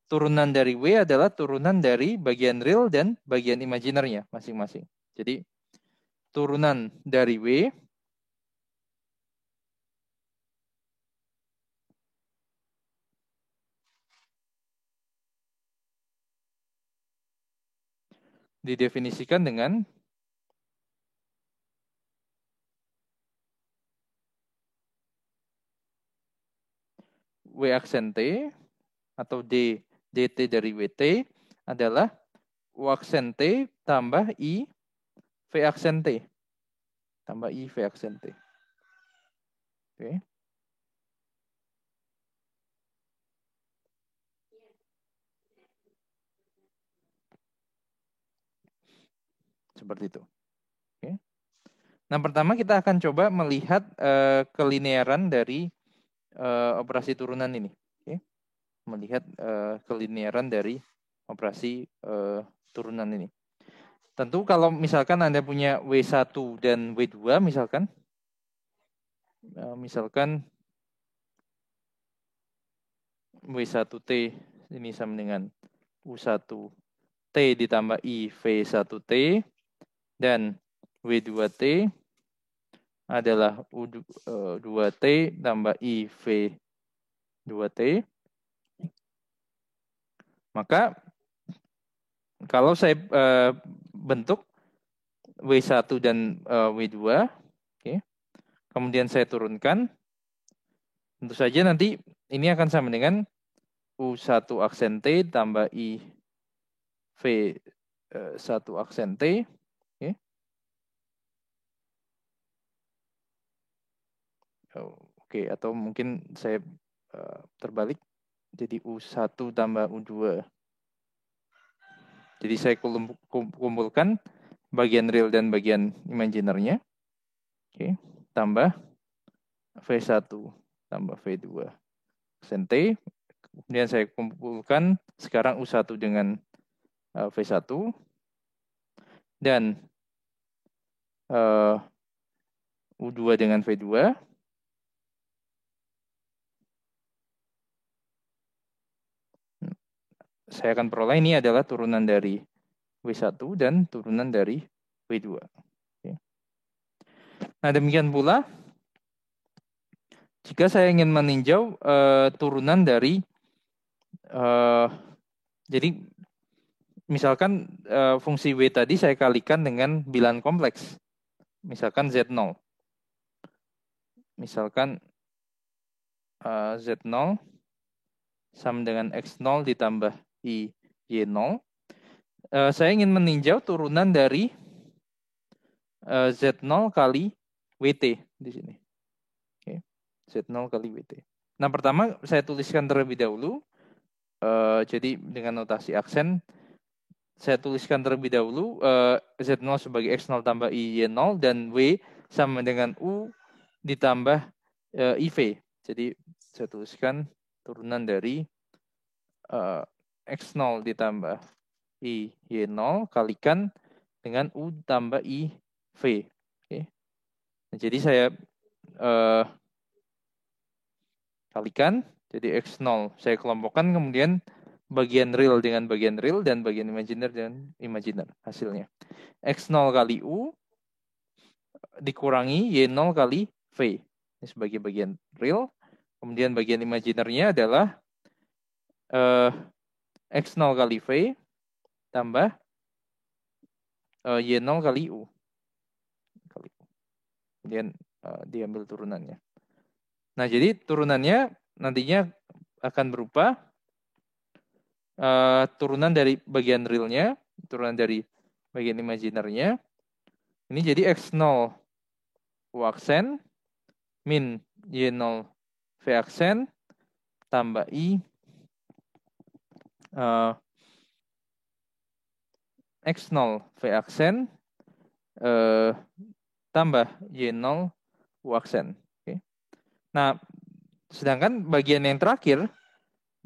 turunan dari W adalah turunan dari bagian real dan bagian imaginernya masing-masing. Jadi turunan dari W didefinisikan dengan W aksen T atau dt dari WT adalah U aksen T tambah I V aksen T. Tambah I V aksen T. Oke. Seperti itu. Oke. Nah, pertama kita akan coba melihat kelinearan dari operasi turunan ini. Oke. Melihat kelinearan dari operasi turunan ini. Tentu kalau misalkan Anda punya W1 dan W2 misalkan W1T ini sama dengan U1T ditambah I V1T dan W2T adalah U2T tambah I V2T. Maka kalau saya bentuk W1 dan W2, okay, kemudian saya turunkan, tentu saja nanti ini akan sama dengan U1 aksen T tambah I V1 aksen T. Okay. Oke, atau mungkin saya terbalik, jadi U1 tambah U2. Jadi saya kumpulkan bagian real dan bagian imaginernya. Oke, tambah V1 tambah V2 aksen T. Kemudian saya kumpulkan sekarang U1 dengan V1 dan U2 dengan V2. Saya akan peroleh ini adalah turunan dari W1 dan turunan dari W2. Oke. Nah, demikian pula jika saya ingin meninjau turunan dari jadi misalkan fungsi W tadi saya kalikan dengan bilangan kompleks. Misalkan Z0. Misalkan Z0 sama dengan X0 ditambah I Y0. Saya ingin meninjau turunan dari Z0 kali WT di sini. Oke. Z0 kali WT. Nah, pertama saya tuliskan terlebih dahulu. Jadi dengan notasi aksen, saya tuliskan terlebih dahulu Z0 sebagai X0 tambah Y0 dan W sama dengan U ditambah IV. Jadi saya tuliskan turunan dari X0 ditambah Y0 kalikan dengan U tambah IV. Oke. Nah, jadi saya kalikan, jadi X0 saya kelompokkan, kemudian bagian real dengan bagian real dan bagian imaginer dengan imaginer hasilnya. X0 kali U dikurangi Y0 kali V. Ini sebagai bagian real. Kemudian bagian imaginernya adalah X0 kali V tambah Y0 kali U. Kemudian diambil turunannya. Nah, jadi turunannya nantinya akan berupa turunan dari bagian realnya, turunan dari bagian imaginernya. Ini jadi X0 U aksen min Y0 V aksen tambah I X0 V aksen tambah Y0 U aksen. Oke. Nah, sedangkan bagian yang terakhir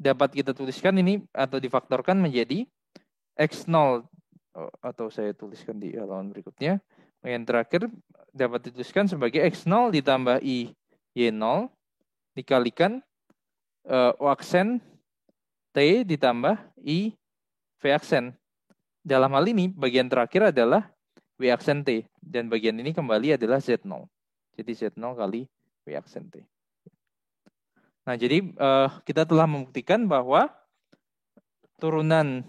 dapat kita tuliskan ini atau difaktorkan menjadi X0, atau saya tuliskan di halaman berikutnya. Yang terakhir dapat dituliskan sebagai X0 ditambah I Y0 dikalikan O aksen T ditambah I V aksen. Dalam hal ini bagian terakhir adalah W aksen T dan bagian ini kembali adalah Z0. Jadi Z0 kali W aksen T. Nah, jadi kita telah membuktikan bahwa turunan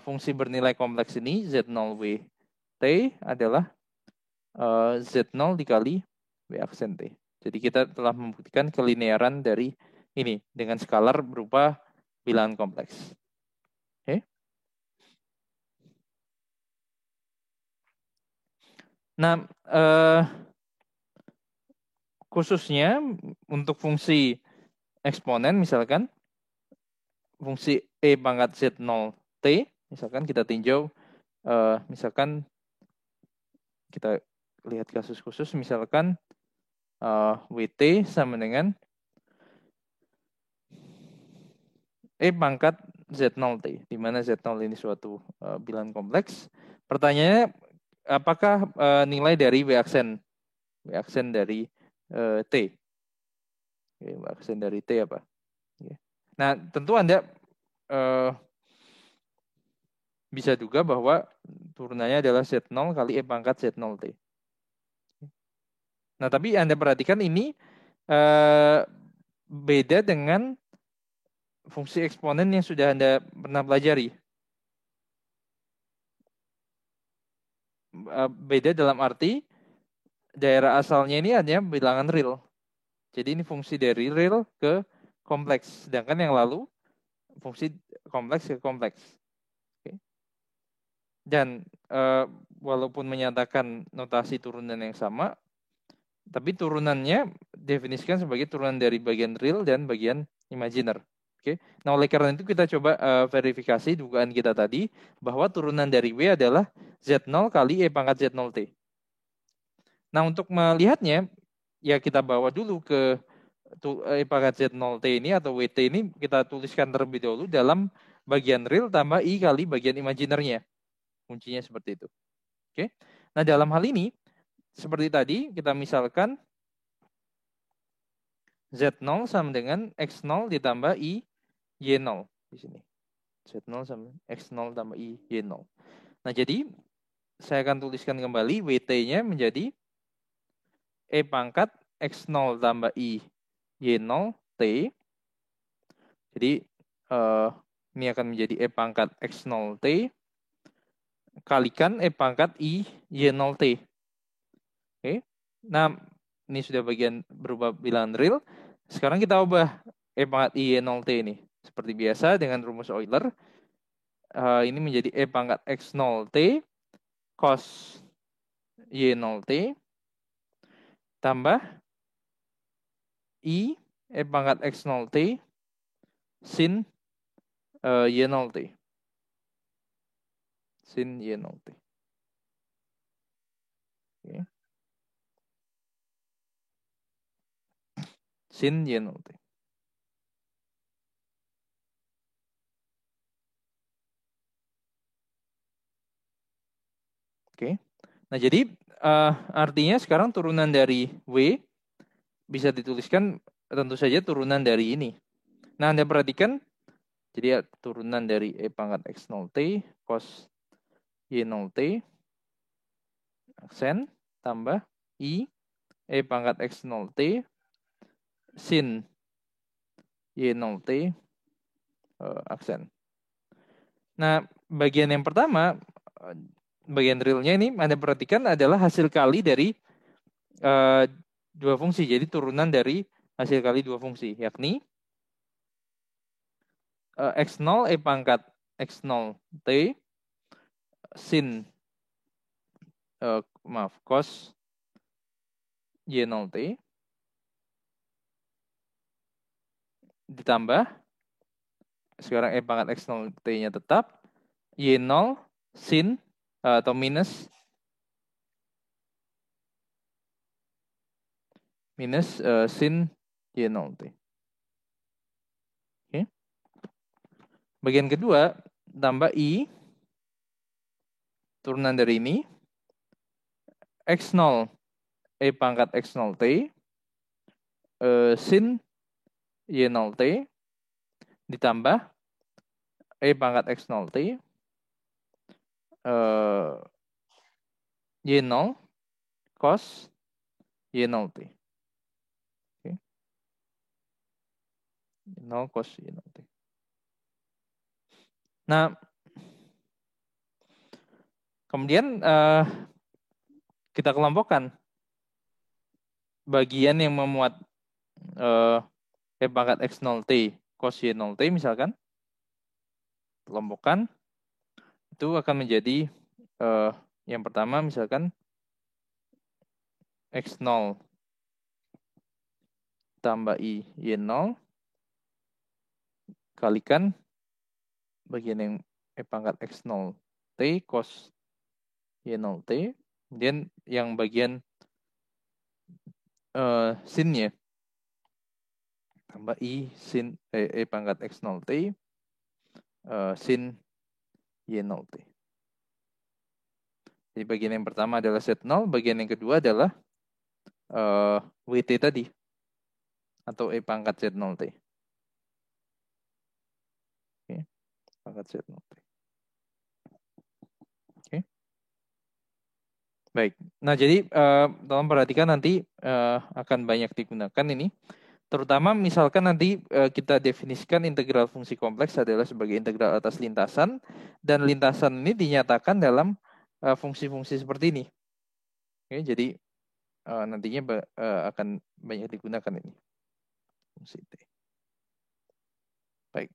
fungsi bernilai kompleks ini Z0W T adalah Z0 dikali W aksen T. Jadi kita telah membuktikan kelinearan dari ini dengan skalar berupa bilangan kompleks. Oke. Nah, khususnya untuk fungsi eksponen, misalkan fungsi E pangkat Z0T, misalkan kita tinjau, misalkan kita lihat kasus khusus, misalkan WT sama dengan E pangkat Z0T, di mana Z0 ini suatu bilangan kompleks. Pertanyaannya, apakah nilai dari W aksen dari T? W aksen dari T apa? Nah, tentu Anda bisa juga bahwa turunannya adalah Z0 kali E pangkat Z0T. Nah, tapi Anda perhatikan ini beda dengan fungsi eksponen yang sudah Anda pernah pelajari. Beda dalam arti daerah asalnya ini hanya bilangan real. Jadi ini fungsi dari real ke kompleks. Sedangkan yang lalu fungsi kompleks ke kompleks. Oke. Dan walaupun menyatakan notasi turunan yang sama, tapi turunannya definisikan sebagai turunan dari bagian real dan bagian imajiner. Oke. Nah, oleh karena itu kita coba verifikasi dugaan kita tadi bahwa turunan dari W adalah Z0 kali E pangkat Z0T. Nah, untuk melihatnya, ya kita bawa dulu ke E pangkat Z0T ini atau WT ini, kita tuliskan terlebih dahulu dalam bagian real tambah I kali bagian imajinernya. Kuncinya seperti itu. Oke. Nah, dalam hal ini, seperti tadi, kita misalkan Z0 sama dengan X0 ditambah I Y0 di sini. Z0 sama X0 tambah I Y0. Nah, jadi saya akan tuliskan kembali WT-nya menjadi E pangkat X0 tambah I Y0 T. Jadi ini akan menjadi E pangkat X0 T kalikan E pangkat I Y0 T. Oke. Nah, ini sudah bagian berubah bilangan real. Sekarang kita ubah E pangkat I Y0 T ini. Seperti biasa dengan rumus Euler. Ini menjadi E pangkat X0 T cos Y0 T tambah I E pangkat X0 T sin Y0 T. Sin Y0 T. Oke. Sin Y0 T. Oke. Nah, jadi artinya sekarang turunan dari W bisa dituliskan tentu saja turunan dari ini. Nah, Anda perhatikan, jadi turunan dari E pangkat X0T cos Y0T aksen tambah I E pangkat X0T sin Y0T aksen. Nah, bagian yang pertama, bagian realnya ini Anda perhatikan adalah hasil kali dari dua fungsi. Jadi turunan dari hasil kali dua fungsi, yakni X0 E pangkat X0T sin cos Y0T ditambah sekarang E pangkat X0T-nya tetap Y0 sin atau minus minus sin Y0T. Oke. Bagian kedua, tambah I, turunan dari ini, X0, E pangkat X0T, sin Y0T, ditambah E pangkat X0T, Y0, cos Y0T. Oke. Y0 cos Y0T. Nah, kemudian kita kelompokkan bagian yang memuat E pangkat X0T cos Y0T misalkan, kelompokkan, itu akan menjadi yang pertama misalkan X0 tambah I Y0 kalikan bagian yang E pangkat X0T cos Y0T, kemudian yang bagian sinnya tambah I sin E pangkat X0T sin Y0T. Jadi bagian yang pertama adalah Z0, bagian yang kedua adalah WT tadi, atau E pangkat Z0T. Oke, pangkat Z0T. Oke. Baik, nah jadi tolong perhatikan nanti akan banyak digunakan ini. Terutama misalkan nanti kita definisikan integral fungsi kompleks adalah sebagai integral atas lintasan, dan lintasan ini dinyatakan dalam fungsi-fungsi seperti ini. Oke, jadi nantinya akan banyak digunakan ini fungsi T. Baik.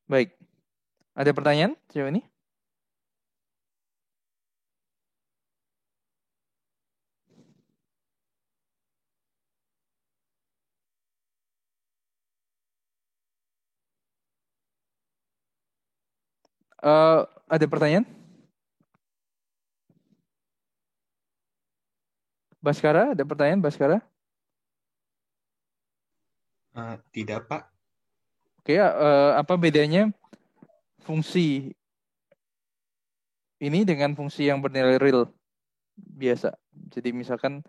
Baik. Ada pertanyaan sejauh ini? Ada pertanyaan? Baskara, ada pertanyaan Baskara? Tidak, Pak. Oke, apa bedanya fungsi ini dengan fungsi yang bernilai real biasa? Jadi misalkan,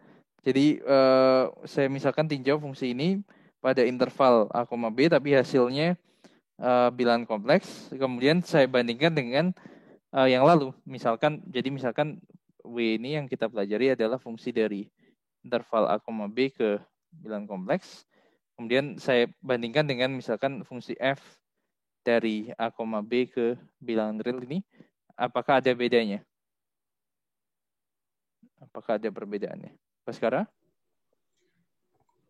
saya misalkan tinjau fungsi ini pada interval A, B, tapi hasilnya bilangan kompleks. Kemudian saya bandingkan dengan yang lalu. Misalkan W ini yang kita pelajari adalah fungsi dari interval A, B ke bilangan kompleks. Kemudian saya bandingkan dengan misalkan fungsi F dari A, B ke bilangan real ini. Apakah ada bedanya? Apakah ada perbedaannya? Baskara?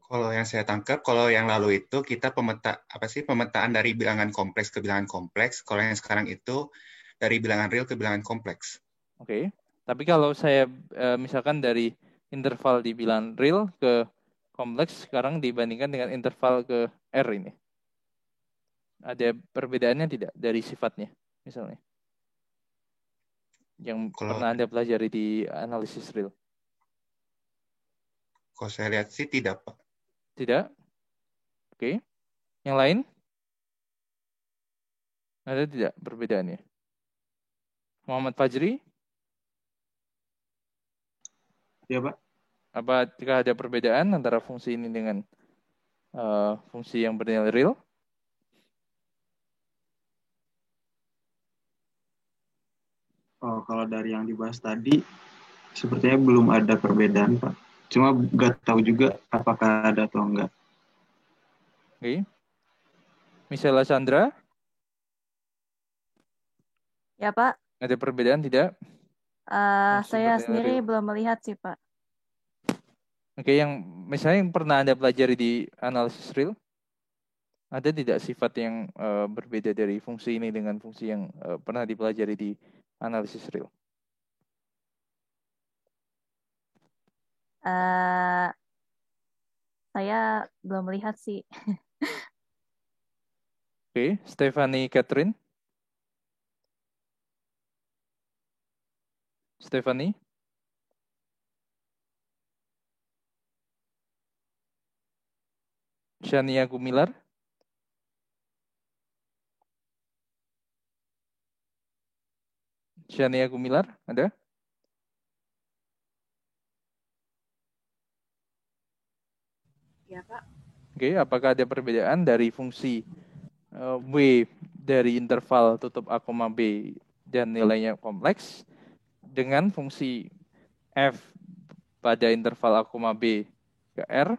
Kalau yang saya tangkap, kalau yang lalu itu kita pemetaan dari bilangan kompleks ke bilangan kompleks. Kalau yang sekarang itu dari bilangan real ke bilangan kompleks. Oke. Tapi kalau saya misalkan dari interval di bilangan real ke kompleks sekarang dibandingkan dengan interval ke R ini, ada perbedaannya tidak dari sifatnya misalnya? Yang pernah Anda pelajari di analisis real. Kalau saya lihat sih tidak, Pak. Tidak? Oke. Yang lain? Ada tidak perbedaannya? Muhammad Fajri? Ya, Pak. Apakah ada perbedaan antara fungsi ini dengan fungsi yang bernilai real? Oh, kalau dari yang dibahas tadi, sepertinya belum ada perbedaan, Pak. Cuma nggak tahu juga apakah ada atau enggak. Oke. Misalnya Sandra? Ya, Pak. Ada perbedaan tidak? Saya sendiri belum melihat sih, Pak. Oke, yang misalnya yang pernah Anda pelajari di analisis real, ada tidak sifat yang berbeda dari fungsi ini dengan fungsi yang pernah dipelajari di analisis real? Saya belum melihat sih. Oke, Stephanie Catherine. Stephanie. Shania Gumilar. Shania Gumilar, ada? Ya, Pak. Oke, apakah ada perbedaan dari fungsi W dari interval tutup A, B dan nilainya kompleks dengan fungsi F pada interval A, B ke R?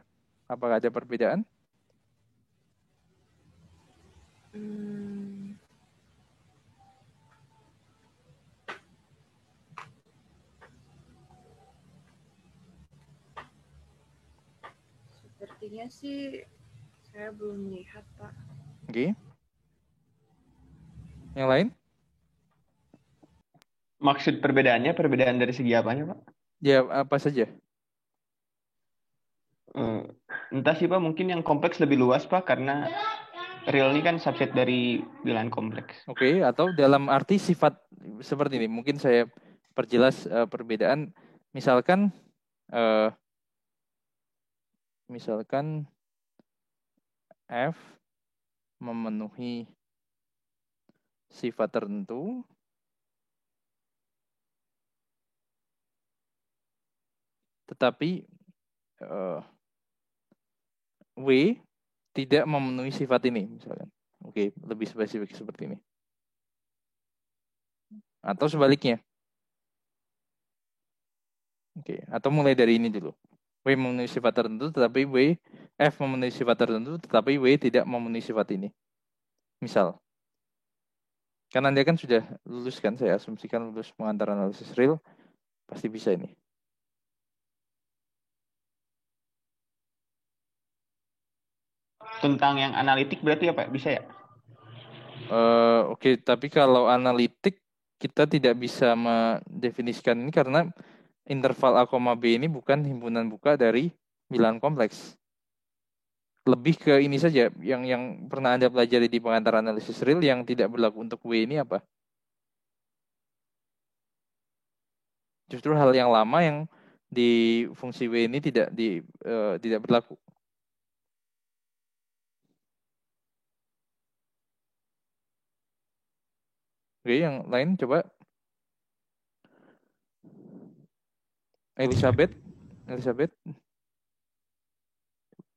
Apakah ada perbedaan? Sepertinya sih saya belum lihat, Pak. Oke. Yang lain? Maksud perbedaannya, perbedaan dari segi apanya, Pak? Ya, apa saja? Entah sih, Pak. Mungkin yang kompleks lebih luas, Pak, karena real ini kan subset dari bilangan kompleks. Oke, atau dalam arti sifat seperti ini. Mungkin saya perjelas perbedaan. Misalkan F memenuhi sifat tertentu, tetapi W tidak memenuhi sifat ini, misalkan. Oke, lebih spesifik seperti ini. Atau sebaliknya. Oke, atau mulai dari ini dulu. W memenuhi sifat tertentu, tetapi F memenuhi sifat tertentu, tetapi W tidak memenuhi sifat ini. Misal, kan Anda kan sudah lulus kan, saya asumsikan lulus pengantar analisis real, pasti bisa ini. Tentang yang analitik berarti apa? Bisa ya? Oke, tapi kalau analitik kita tidak bisa mendefinisikan ini karena interval A, B ini bukan himpunan buka dari bilangan kompleks. Lebih ke ini saja, yang pernah Anda pelajari di pengantar analisis real yang tidak berlaku untuk W ini apa? Justru hal yang lama yang di fungsi W ini tidak berlaku. Oke, yang lain coba. Elizabeth.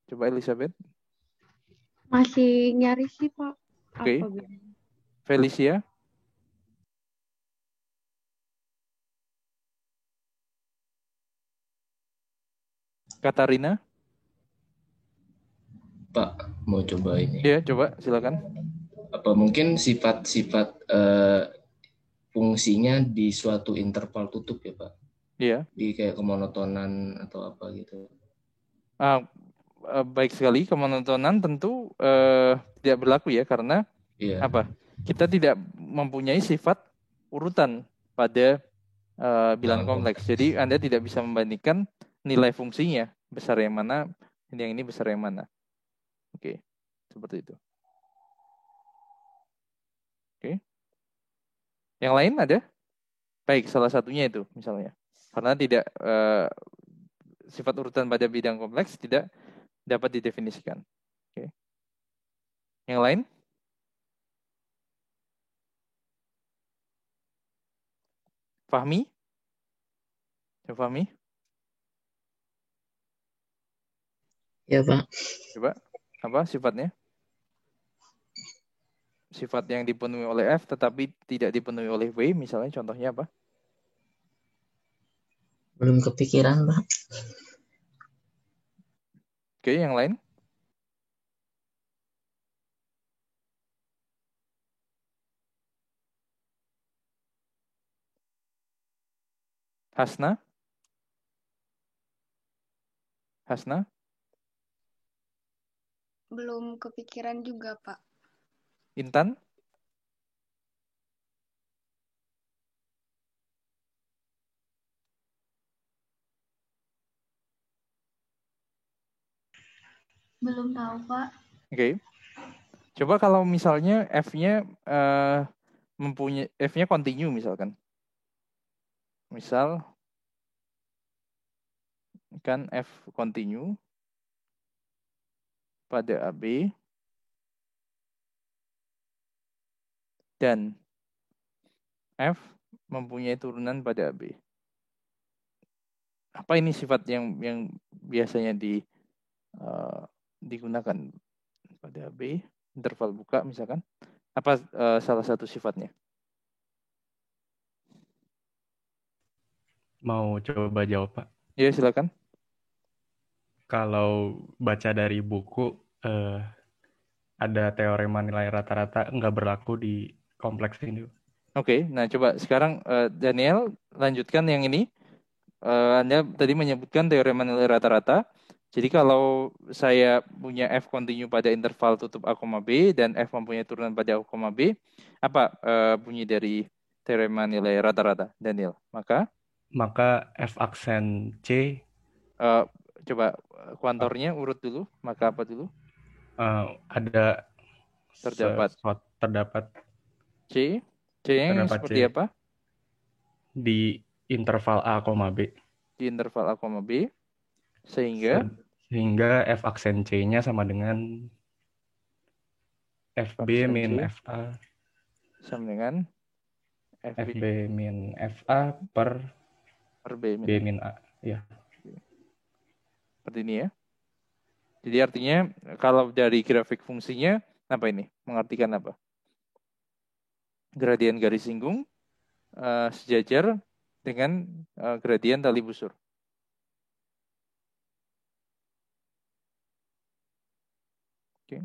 Coba Elizabeth. Masih nyari sih, Pak. Oke. Apa bedanya? Felicia. Katarina. Pak, mau coba ini. Iya, coba silakan. Apa mungkin sifat-sifat fungsinya di suatu interval tutup ya, Pak? Iya. Di kayak kemonotonan atau apa gitu. Baik sekali, kemonotonan tentu tidak berlaku ya, karena apa? Kita tidak mempunyai sifat urutan pada bilangan kompleks. Jadi Anda tidak bisa membandingkan nilai fungsinya besar yang mana, yang ini besar yang mana. Oke, seperti itu. Oke. Yang lain ada? Baik, salah satunya itu misalnya. Karena tidak sifat urutan pada bidang kompleks tidak dapat didefinisikan. Oke. Yang lain? Fahmi? Coba Fahmi? Ya, Pak. Coba, apa sifatnya? Sifat yang dipenuhi oleh F tetapi tidak dipenuhi oleh W, misalnya contohnya apa? Belum kepikiran, Pak. Oke, yang lain? Hasna? Belum kepikiran juga, Pak. Intan? Belum tahu, Pak. Oke. Coba kalau misalnya F-nya mempunyai F-nya continue misalkan. Misal kan F continue pada AB dan F mempunyai turunan pada AB. Apa ini sifat yang biasanya digunakan pada AB, interval buka misalkan? Apa salah satu sifatnya? Mau coba jawab, Pak? Ya, silakan. Kalau baca dari buku, ada teorema nilai rata-rata nggak berlaku di kompleks ini. Oke, nah coba sekarang Daniel lanjutkan yang ini. Anda tadi menyebutkan teorema nilai rata-rata. Jadi kalau saya punya F continue pada interval tutup A, B dan F mempunyai turunan pada A, B, apa bunyi dari teorema nilai rata-rata, Daniel? Maka F aksen C. Coba kuantornya urut dulu. Maka apa dulu? Ada terdapat C. C-nya seperti apa? Di interval A, B. Di interval A, B. Sehingga F aksen C-nya sama dengan FB min FA. Sama dengan FB min FA per B min A. Ya. Seperti ini ya. Jadi artinya kalau dari grafik fungsinya, apa ini? Mengartikan apa? Gradien garis singgung sejajar dengan gradien tali busur. Oke.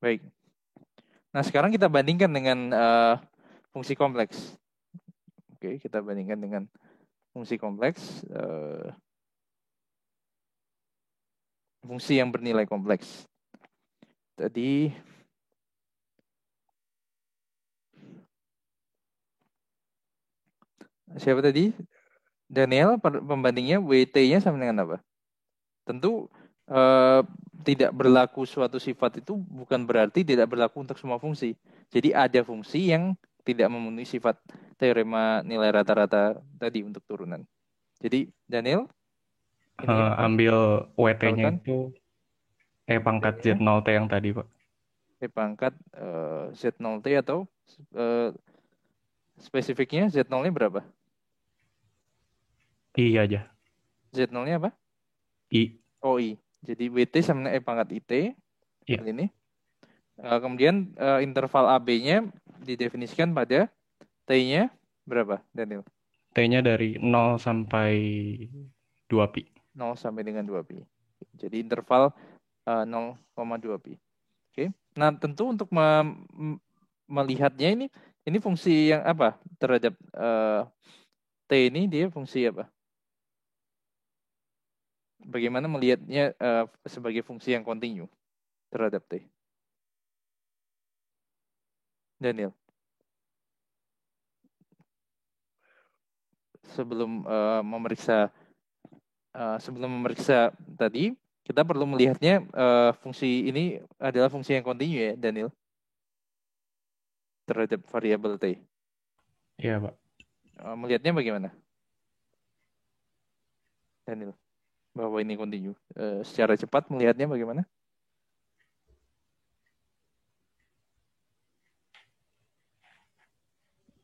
Baik. Nah, sekarang kita bandingkan dengan fungsi kompleks. Oke, kita bandingkan dengan fungsi kompleks. Fungsi yang bernilai kompleks. Tadi siapa tadi? Daniel, pembandingnya WT-nya sama dengan apa? Tentu tidak berlaku suatu sifat itu bukan berarti tidak berlaku untuk semua fungsi. Jadi ada fungsi yang tidak memenuhi sifat teorema nilai rata-rata tadi untuk turunan. Jadi Daniel, ambil WT-nya itu E pangkat Z0T yang tadi, Pak. E pangkat Z0T atau spesifiknya Z0-nya berapa? I aja. Z0-nya apa? I. Oh, I. Jadi WT sama dengan E pangkat IT. Iya. Ini. Kemudian interval AB-nya didefinisikan pada T-nya berapa, Daniel? T-nya dari 0 sampai 2pi. 0 sampai dengan 2pi. Jadi interval 0,2pi. Oke. Nah, tentu untuk melihatnya ini fungsi yang apa terhadap T ini, dia fungsi apa? Bagaimana melihatnya sebagai fungsi yang kontinu terhadap T? Daniel. Sebelum memeriksa tadi, kita perlu melihatnya fungsi ini adalah fungsi yang kontinu ya, Daniel, terhadap variabel T. Iya, Pak. Melihatnya bagaimana, Daniel? Bahwa ini kontinu. Secara cepat melihatnya bagaimana?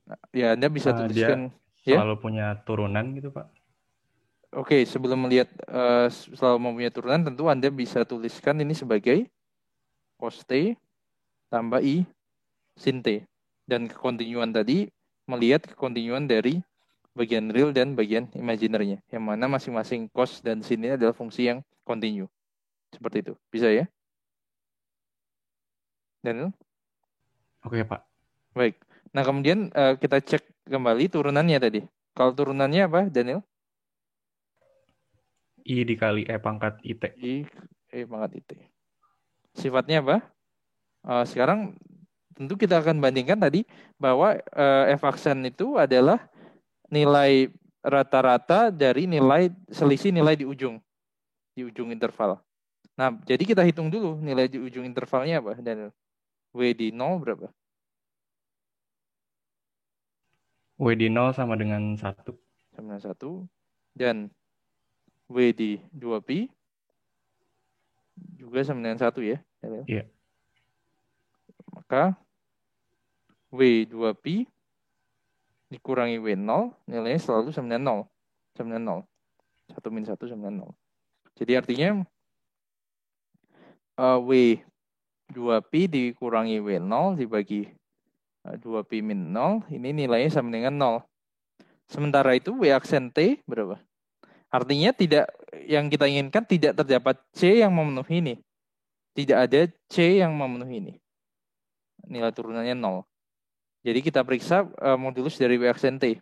Nah, ya, Anda bisa tuliskan. Dia selalu punya turunan gitu, Pak. Oke, sebelum melihat selalu mempunyai turunan, tentu Anda bisa tuliskan ini sebagai cos T tambah I sin T. Dan kekontinuan tadi melihat kekontinuan dari bagian real dan bagian imaginernya. Yang mana masing-masing cos dan sin ini adalah fungsi yang kontinu. Seperti itu. Bisa ya? Daniel? Oke, Pak. Baik. Nah, kemudian kita cek kembali turunannya tadi. Kalau turunannya apa, Daniel? I dikali E pangkat IT. I E pangkat IT. Sifatnya apa? Sekarang tentu kita akan bandingkan tadi bahwa F aksen itu adalah nilai rata-rata dari selisih nilai di ujung interval. Nah, jadi kita hitung dulu nilai di ujung intervalnya apa, Daniel? W di 0 berapa? W di 0 sama dengan 1. Sama dengan 1. Dan W di 2pi juga sama dengan 1 ya, Daniel? Iya. Maka W 2pi dikurangi W0, nilainya selalu sama dengan 0. Sama dengan 0. 1 min 1 sama dengan 0. Jadi artinya W 2pi dikurangi W0 dibagi 2pi min 0, ini nilainya sama dengan 0. Sementara itu W aksen T berapa? Artinya yang kita inginkan tidak terdapat C yang memenuhi ini. Tidak ada C yang memenuhi ini. Nilai turunannya 0. Jadi kita periksa modulus dari W aksen T.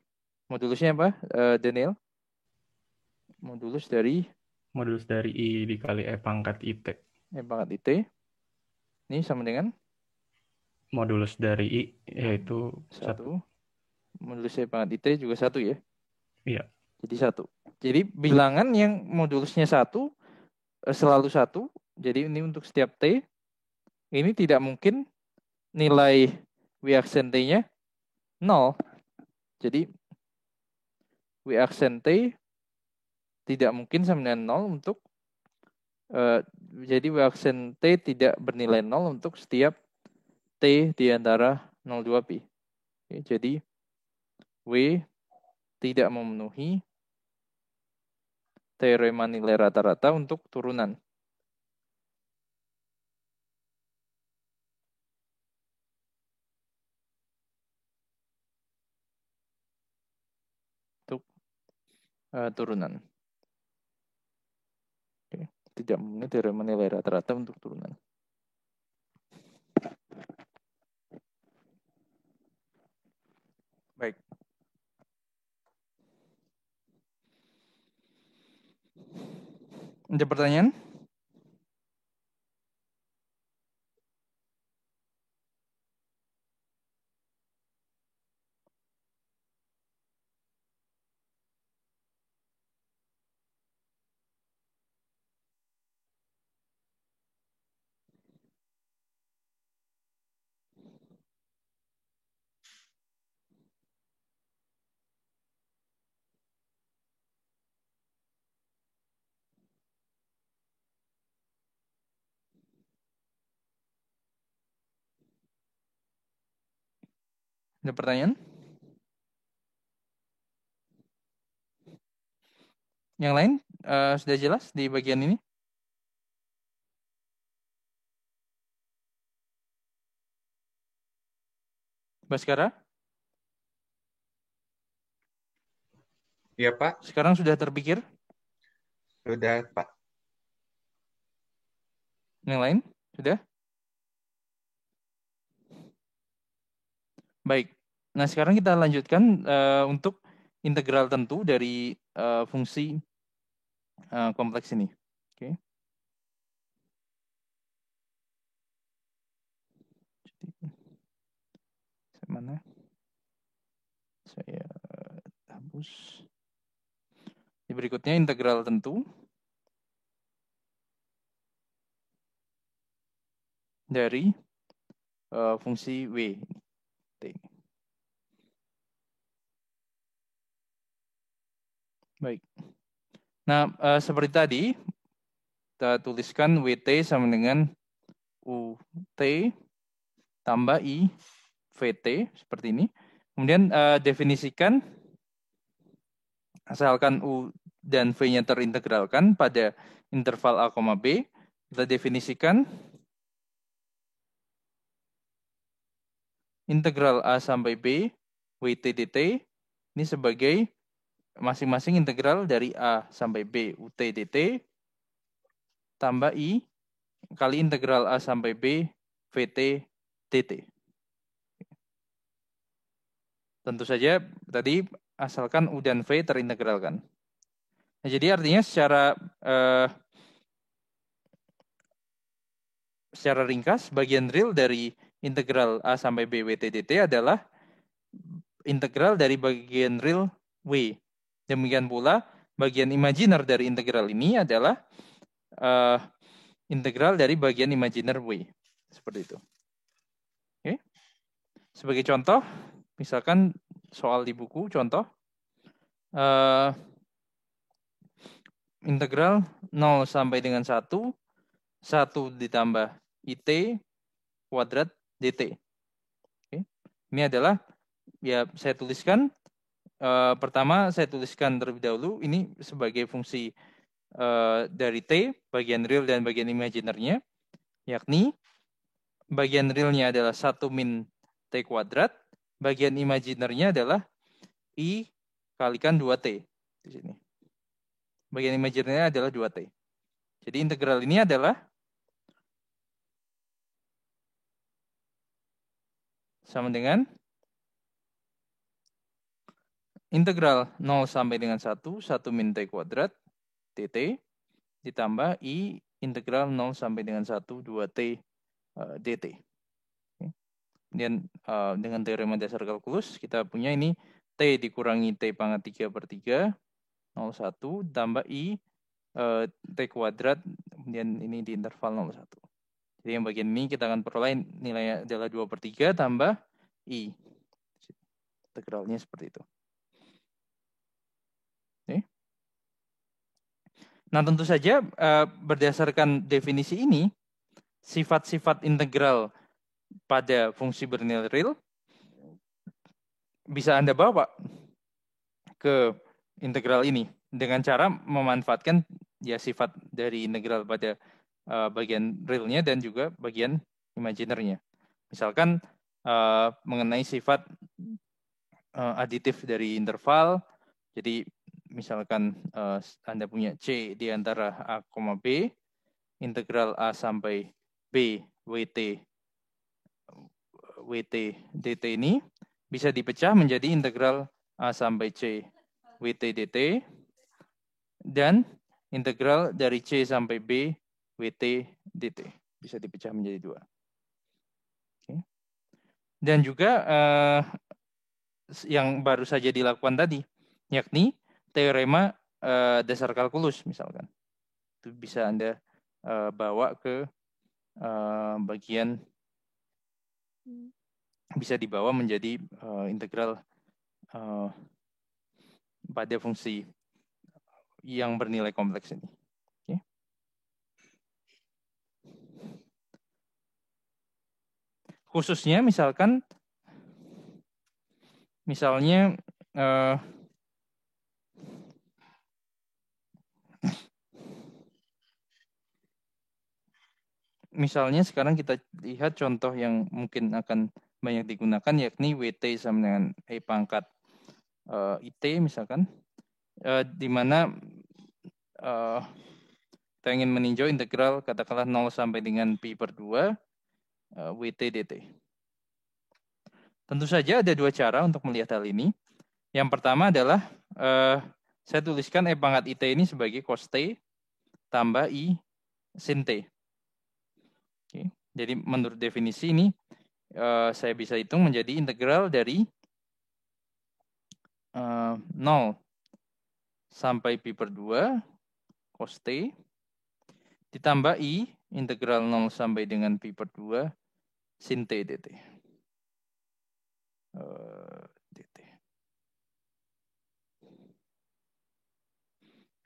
Modulusnya apa, Daniel? Modulus dari I dikali E pangkat IT. E pangkat IT. Ini sama dengan? Modulus dari I yaitu 1. Modulus E pangkat IT juga 1 ya? Iya. Jadi 1. Jadi bilangan yang modulusnya 1 selalu 1. Jadi ini untuk setiap T. Ini tidak mungkin nilai W aksen T-nya 0. Jadi W aksen T tidak mungkin sama dengan 0 untuk jadi W aksen T tidak bernilai 0 untuk setiap T di antara 0,2pi. Oke, jadi W tidak memenuhi teorema nilai rata-rata untuk turunan. Untuk turunan. Oke, tidak memenuhi teorema nilai rata-rata untuk turunan. Baik. Ada pertanyaan? Ada pertanyaan? Yang lain sudah jelas di bagian ini? Baskara? Iya, Pak. Sekarang sudah terpikir? Sudah, Pak. Yang lain? Sudah? Baik. Nah, sekarang kita lanjutkan untuk integral tentu dari fungsi kompleks ini. Oke. Mana? Saya hapus. Berikutnya integral tentu dari fungsi W. T. Baik. Nah, seperti tadi, kita tuliskan WT sama dengan UT tambah I VT, seperti ini. Kemudian definisikan, asalkan U dan V-nya terintegralkan pada interval A, B, kita definisikan integral A sampai B, WT dt, ini sebagai masing-masing integral dari A sampai B, UT dt, tambah I, kali integral A sampai B, VT dt. Tentu saja tadi asalkan U dan V terintegralkan. Nah, jadi artinya secara ringkas, bagian real dari integral A sampai B WT dt adalah integral dari bagian real W. Demikian pula bagian imajiner dari integral ini adalah integral dari bagian imajiner W. Seperti itu. Oke. Sebagai contoh, misalkan soal di buku, contoh. Integral 0 sampai dengan 1 ditambah IT kuadrat DT. Oke. Ini adalah, ya saya tuliskan, pertama saya tuliskan terlebih dahulu, ini sebagai fungsi dari T, bagian real dan bagian imaginernya, yakni bagian realnya adalah 1 min T kuadrat, bagian imaginernya adalah I kalikan 2T. Di sini. Bagian imaginernya adalah 2T. Jadi integral ini adalah sama dengan integral 0 sampai dengan 1 min T kuadrat dt ditambah I integral 0 sampai dengan 1 2T dt. Kemudian dengan teorema dasar kalkulus kita punya ini T dikurangi T pangkat 3/3 0,1 tambah I T kuadrat, kemudian ini di interval 0,1. Jadi yang bagian ini kita akan peroleh nilainya adalah 2/3 tambah I. Integralnya seperti itu. Oke. Nah tentu saja berdasarkan definisi ini, sifat-sifat integral pada fungsi bernilai real bisa Anda bawa ke integral ini dengan cara memanfaatkan ya sifat dari integral pada bagian realnya dan juga bagian imaginernya. Misalkan mengenai sifat aditif dari interval, jadi misalkan Anda punya C di antara A, B, integral A sampai B WT dt ini bisa dipecah menjadi integral A sampai C WT dt dan integral dari C sampai B WT dt bisa dipecah menjadi 2. Oke. Dan juga yang baru saja dilakukan tadi, yakni teorema dasar kalkulus misalkan. Itu bisa Anda bawa ke bagian, bisa dibawa menjadi integral pada fungsi yang bernilai kompleks ini. Oke. Khususnya misalnya misalnya sekarang kita lihat contoh yang mungkin akan banyak digunakan, yakni WT sama dengan E pangkat IT misalkan, di mana kita ingin meninjau integral katakanlah 0 sampai dengan pi/2 WT dt. Tentu saja ada 2 cara untuk melihat hal ini. Yang pertama adalah saya tuliskan E pangkat IT ini sebagai cos T tambah I sin T. Oke. Jadi menurut definisi ini saya bisa hitung menjadi integral dari 0 sampai pi/2 cos T ditambah I integral 0 sampai dengan pi/2 sin T dt. dt.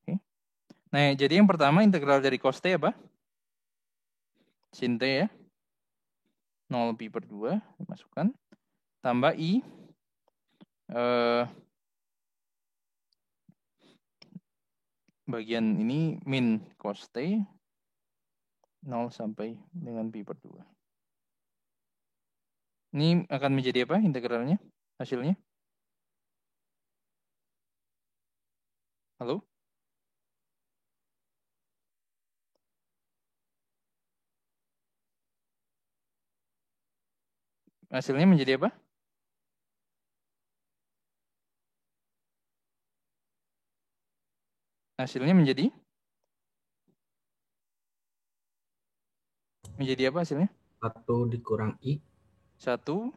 Oke. Nah, jadi yang pertama integral dari cos T apa? Sin T ya. 0 pi/2 dimasukkan. Tambah I bagian ini min cos T 0 sampai dengan pi/2. Ini akan menjadi apa integralnya? Hasilnya? Halo? Hasilnya menjadi apa? Hasilnya menjadi apa hasilnya? 1 dikurang I. 1.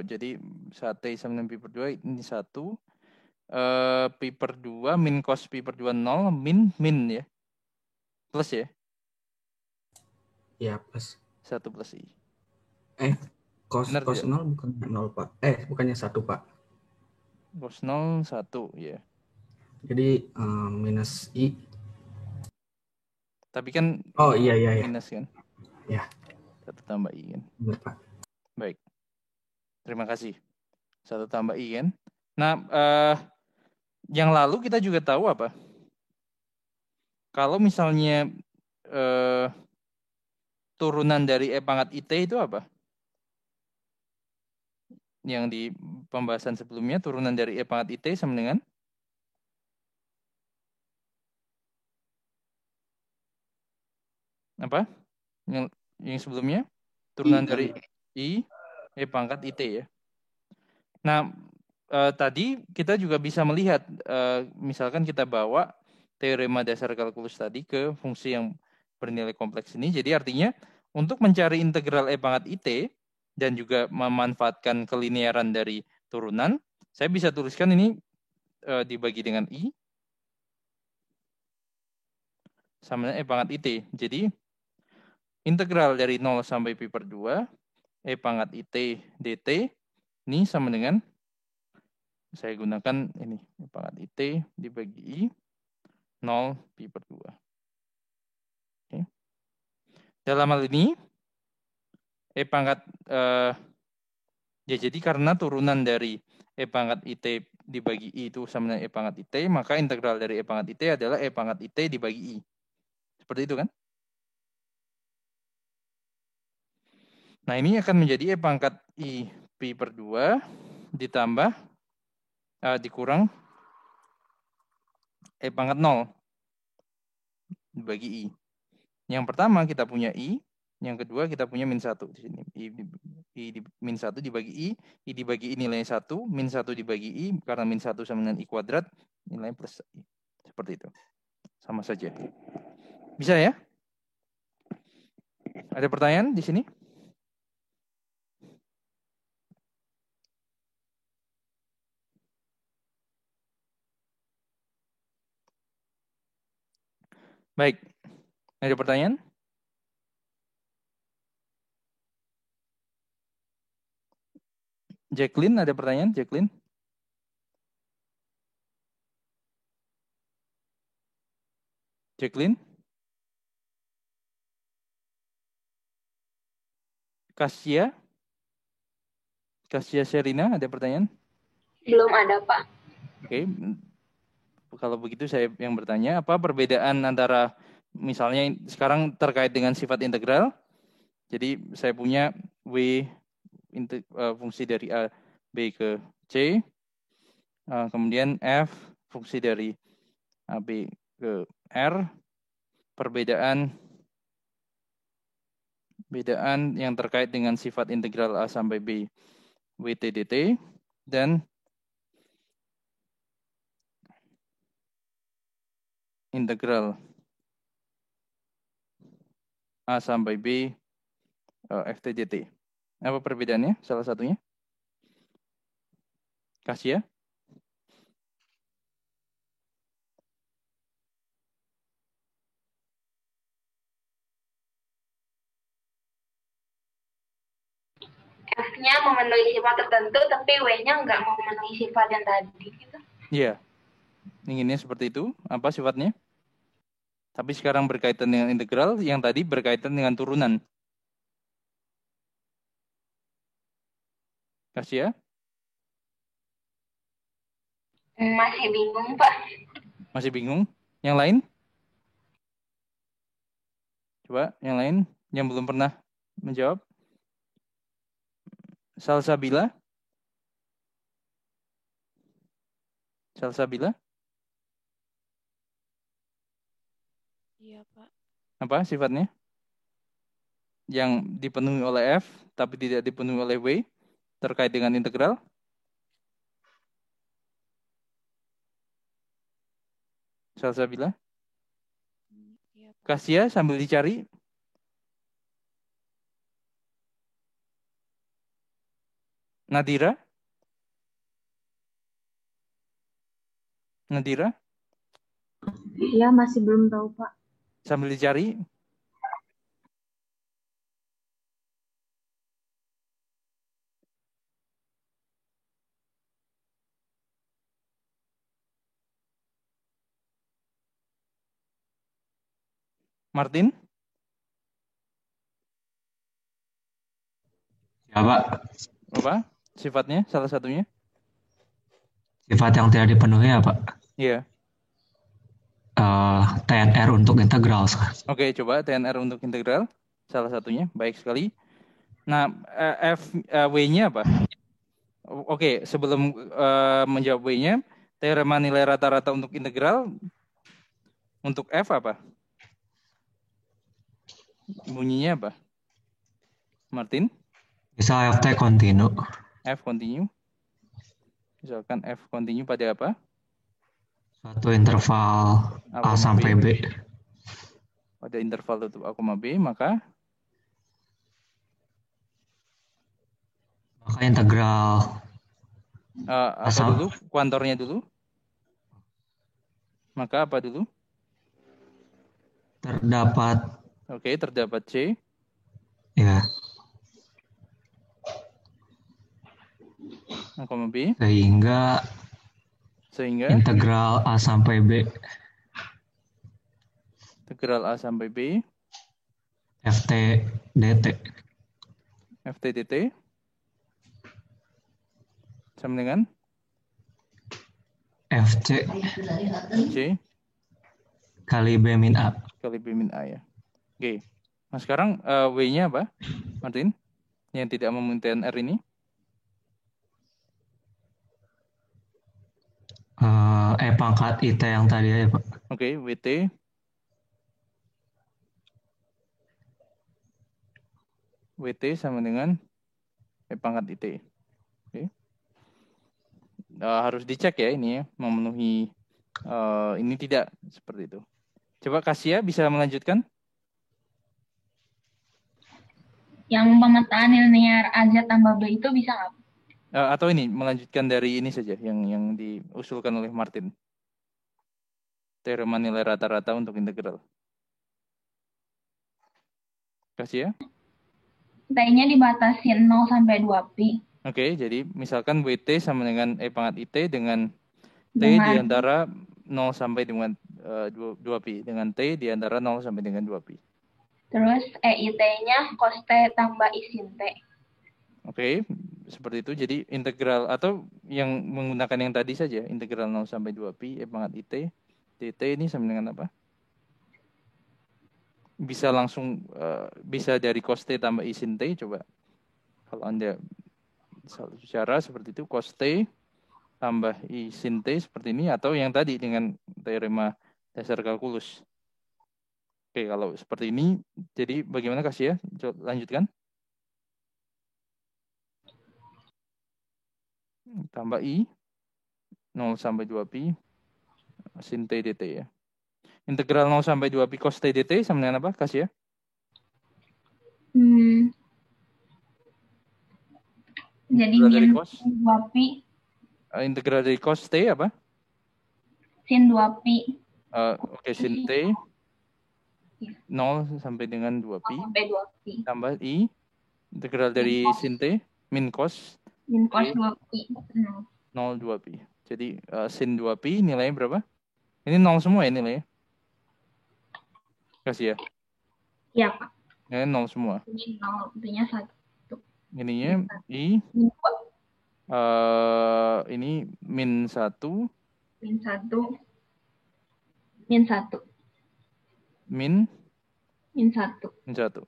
Jadi 1 sama dengan pi/2 ini 1 Pi per 2 min cos pi per 2 0 min ya. Plus ya. Ya, plus. 1 plus I. Cos Benar cos tidak? 0 bukan 0, Pak. Bukannya 1, Pak. Cos 0 1 ya. Jadi minus I. Tapi kan Oh iya. minus kan? Ya. 1 tambah I kan? Benar, Pak. Baik. Terima kasih. 1 tambah I kan? Nah, yang lalu kita juga tahu apa? Kalau misalnya turunan dari E pangkat IT itu apa? Yang di pembahasan sebelumnya, turunan dari E pangkat IT sama dengan? Apa? Yang sebelumnya? Turunan dari I, E pangkat IT ya. Nah, tadi kita juga bisa melihat, misalkan kita bawa teorema dasar kalkulus tadi ke fungsi yang bernilai kompleks ini. Jadi artinya untuk mencari integral E pangkat IT dan juga memanfaatkan kelinearan dari turunan, saya bisa tuliskan ini dibagi dengan I sama dengan E pangkat IT. Jadi integral dari 0 sampai pi per 2 E pangkat IT dt ini sama dengan, saya gunakan ini, E pangkat IT dibagi I 0 pi per 2. Oke. Dalam hal ini E pangkat ya, jadi karena turunan dari E pangkat IT dibagi I itu sama dengan E pangkat IT, maka integral dari E pangkat IT adalah E pangkat IT dibagi I. Seperti itu kan? Nah, ini akan menjadi E pangkat I pi per 2 ditambah dikurang E pangkat 0 dibagi I. Yang pertama kita punya I, yang kedua kita punya min 1 di sini. I min 1 dibagi I dibagi I nilainya 1, min 1 dibagi I, karena min 1 sama dengan I kuadrat, nilainya plus I. Seperti itu. Sama saja. Bisa ya? Ada pertanyaan di sini? Baik. Ada pertanyaan? Jacqueline, ada pertanyaan? Jacqueline? Jacqueline? Kasia? Kasia Sherina, ada pertanyaan? Belum ada, Pak. Oke. Kalau begitu saya yang bertanya, apa perbedaan antara misalnya sekarang terkait dengan sifat integral? Jadi saya punya W fungsi dari A, B ke C. Kemudian F fungsi dari A, B ke R. Perbedaan yang terkait dengan sifat integral A sampai B, WT dt, dan integral A sampai B FT dt. Apa perbedaannya? Salah satunya? Kasia? F-nya memenuhi sifat tertentu, tapi W-nya nggak memenuhi sifat yang tadi. Gitu. Iya. Inginnya seperti itu. Apa sifatnya? Tapi sekarang berkaitan dengan integral, yang tadi berkaitan dengan turunan. Kasia? Masih bingung, Pak. Masih bingung? Yang lain? Coba, yang lain yang belum pernah menjawab. Salsabila? Salsabila? Iya, Pak. Apa sifatnya? Yang dipenuhi oleh F, tapi tidak dipenuhi oleh W, terkait dengan integral? Salsabila? Iya, Pak. Kasia sambil dicari. Nadira? Nadira? Iya, masih belum tahu, Pak. Sambil dicari. Martin? Ya, Pak. Apa? Sifatnya salah satunya? Sifat yang tidak dipenuhi ya, Pak. Iya. TNR untuk integral. Oke, coba TNR untuk integral. Salah satunya. Baik sekali. Nah, W-nya apa? Oke, sebelum menjawab W-nya, teorema nilai rata-rata untuk integral untuk F apa? Bunyinya apa? Martin? Bisa FT kontinu. F continue. Misalkan F continue pada apa? Suatu interval A sampai B. Pada interval tutup A, B, maka integral apa dulu? Kuantornya dulu. Maka apa dulu? Terdapat. Oke, terdapat C. Ya. A, B. Sehingga integral A sampai B. Integral A sampai B. FT dt. FT dt. Sama dengan FC. C. Kali B min A. Kali B min A ya. Oke. Nah sekarang W-nya apa, Martin? Yang tidak memenuhi TNR ini? Pangkat IT yang tadi aja, Pak. Oke, WT. WT sama dengan pangkat IT. Oke. Harus dicek ya ini ya, memenuhi ini tidak seperti itu. Coba Kasia bisa melanjutkan? Yang pemetaan linear AZ tambah B itu bisa nggak? Atau ini melanjutkan dari ini saja yang diusulkan oleh Martin. Teorema nilai rata-rata untuk integral. Kasih ya. T-nya dibatasin 0 sampai 2pi. Oke, jadi misalkan WT sama dengan pangkat IT dengan T di antara 0 sampai dengan 2pi. Dengan T di antara 0 sampai dengan 2pi. Terus EIT-nya cos T tambah I sin T. Oke, seperti itu. Jadi integral atau yang menggunakan yang tadi saja, integral 0 sampai 2pi pangkat IT, dt ini sama dengan apa? Bisa langsung bisa dari cos T tambah I sin T, coba. Kalau Anda cara seperti itu, cos T tambah I sin T seperti ini, atau yang tadi dengan teorema dasar kalkulus. Oke, kalau seperti ini, jadi bagaimana Kasih ya? Coba lanjutkan. Tambah I 0 sampai 2pi sin T dt ya. Integral 0 sampai 2pi cos T dt sama dengan apa Kasih ya? Jadi min 2pi. Integral dari cos T apa? Sin 2pi. Oke, sin T 0 sampai dengan 2pi. Sampai 2pi. Tambah I. Integral dari sin T min cos. Min cos 2pi. 0 2pi. Jadi sin 2pi nilainya berapa? Ini 0 semua ya nilainya? Kasih ya? Iya, Pak. Ini 0 semua. 0, intinya 1. Ininya I. Ini min 1. Min 1. Min 1. Min 1. Min 1.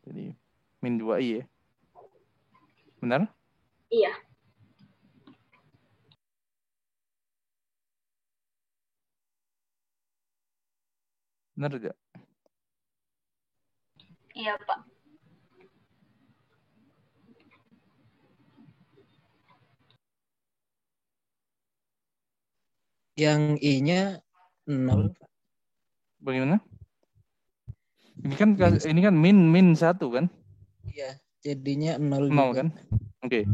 Jadi min 2i ya. Benar? Iya. Benar tidak? Iya, Pak. Yang I-nya 0. Bagaimana? Ini kan min 1 kan? Iya, jadinya 0 juga. Kan? Oke.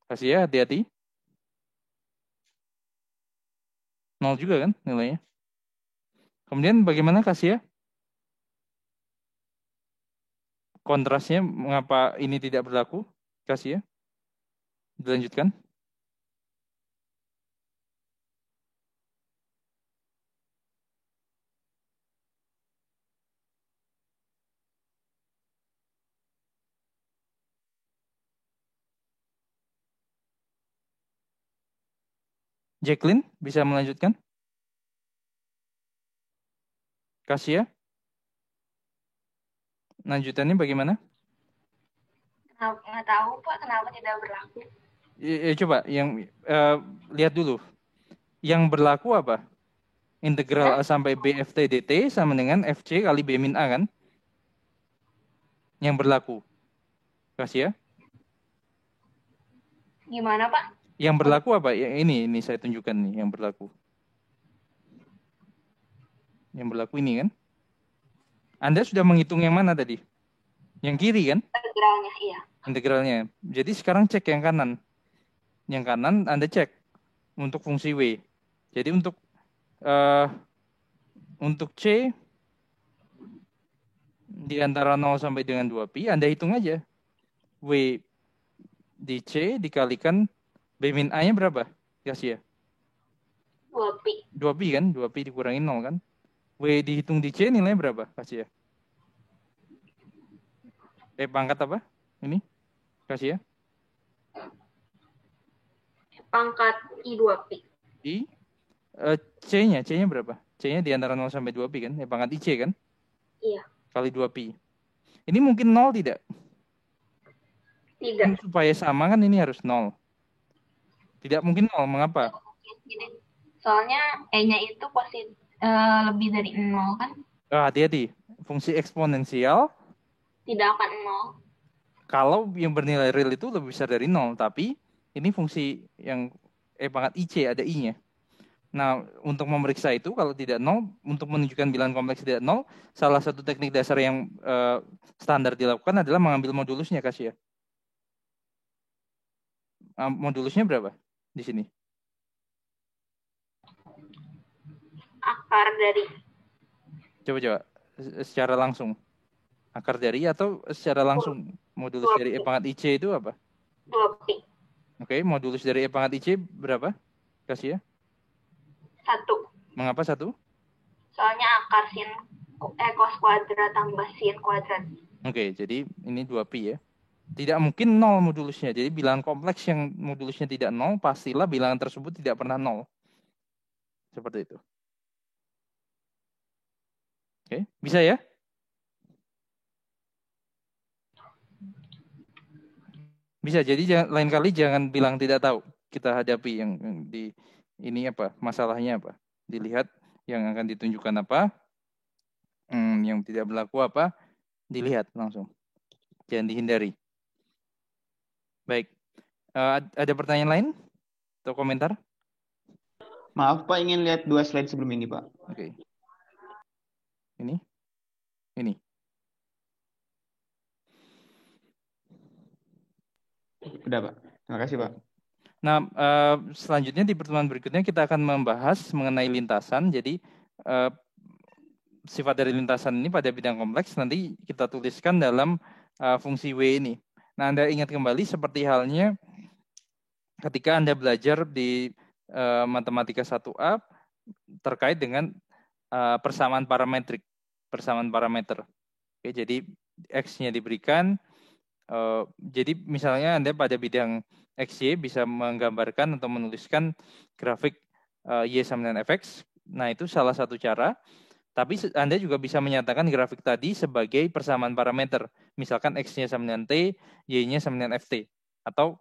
Kasih ya, hati-hati. 0 juga kan nilainya. Kemudian bagaimana Kasia? Kontrasnya mengapa ini tidak berlaku? Kasia? Dilanjutkan. Jacqueline, bisa melanjutkan? Kasia? Lanjutannya bagaimana? Nggak tahu Pak, kenapa tidak berlaku. Coba, yang lihat dulu. Yang berlaku apa? Integral A sampai B FT dt sama dengan FC kali B min A kan? Yang berlaku. Kasia? Gimana Pak? Yang berlaku apa? Ini saya tunjukkan nih yang berlaku. Yang berlaku ini kan? Anda sudah menghitung yang mana tadi? Yang kiri kan? Integralnya, iya. Integralnya. Jadi sekarang cek yang kanan. Yang kanan Anda cek untuk fungsi W. Jadi untuk C di antara 0 sampai dengan 2pi, Anda hitung aja. W di C dikalikan B min A-nya berapa? Kasia? 2pi. 2pi kan? 2pi dikurangi 0 kan? W dihitung di C nilainya berapa? Kasia? Pangkat apa? Ini? Kasia? Pangkat I 2pi. C-nya berapa? C-nya di antara 0 sampai 2pi kan? Pangkat IC kan? Iya. Kali 2pi. Ini mungkin 0 tidak? Tidak. Supaya sama kan ini harus 0. Tidak mungkin 0. Mengapa? Soalnya E-nya itu lebih dari 0 kan? Hati-hati. Fungsi eksponensial tidak akan 0. Kalau yang bernilai real itu lebih besar dari 0. Tapi ini fungsi yang pangkat IC ada I-nya. Nah, untuk memeriksa itu kalau tidak 0, untuk menunjukkan bilangan kompleks tidak 0, salah satu teknik dasar yang standar dilakukan adalah mengambil modulusnya, Kasia. Modulusnya berapa di sini? Akar dari. Coba secara langsung. Akar dari atau secara langsung modulus dari pangkat IC itu apa? 2pi. Oke, modulus dari pangkat IC berapa? Kasia? 1. Mengapa 1? Soalnya akar cos kuadrat tambah sin kuadrat. Oke, jadi ini 2pi ya. Tidak mungkin 0 modulusnya. Jadi bilangan kompleks yang modulusnya tidak 0, pastilah bilangan tersebut tidak pernah 0. Seperti itu. Oke, bisa ya? Bisa, jadi lain kali jangan bilang tidak tahu. Kita hadapi yang di ini apa, masalahnya apa. Dilihat yang akan ditunjukkan apa, yang tidak berlaku apa, dilihat langsung. Jangan dihindari. Baik, ada pertanyaan lain atau komentar? Maaf Pak, ingin lihat 2 slide sebelum ini Pak. Oke. Ini. Udah Pak, terima kasih Pak. Nah, selanjutnya di pertemuan berikutnya kita akan membahas mengenai lintasan. Jadi sifat dari lintasan ini pada bidang kompleks nanti kita tuliskan dalam fungsi W ini. Nah, Anda ingat kembali seperti halnya ketika Anda belajar di matematika 1A terkait dengan persamaan parametrik, persamaan parameter. Oke, jadi X-nya diberikan. Jadi misalnya Anda pada bidang XY bisa menggambarkan atau menuliskan grafik Y sama dengan Fx. Nah, itu salah satu cara. Tapi Anda juga bisa menyatakan grafik tadi sebagai persamaan parameter. Misalkan X-nya sama dengan T, Y-nya sama dengan Ft. Atau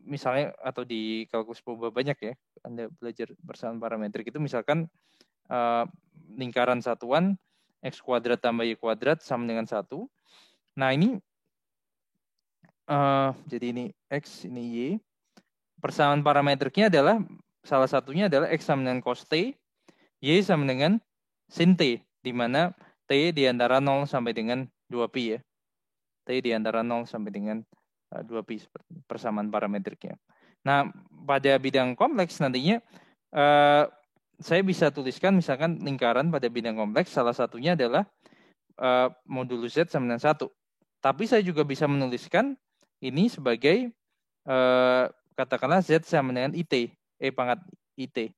misalnya, atau di kalkulus proba banyak ya, Anda belajar persamaan parametrik itu misalkan lingkaran satuan X kuadrat tambah Y kuadrat sama dengan 1. Nah, ini jadi ini X, ini Y. Persamaan parametriknya adalah, salah satunya adalah X sama dengan cos T, Y sama dengan sin T, di mana T di antara 0 sampai dengan 2pi ya. T di antara 0 sampai dengan 2pi, persamaan parametriknya. Nah, pada bidang kompleks nantinya saya bisa tuliskan misalkan lingkaran pada bidang kompleks, salah satunya adalah modulus Z sama dengan 1. Tapi saya juga bisa menuliskan ini sebagai katakanlah Z sama dengan IT, E pangkat IT.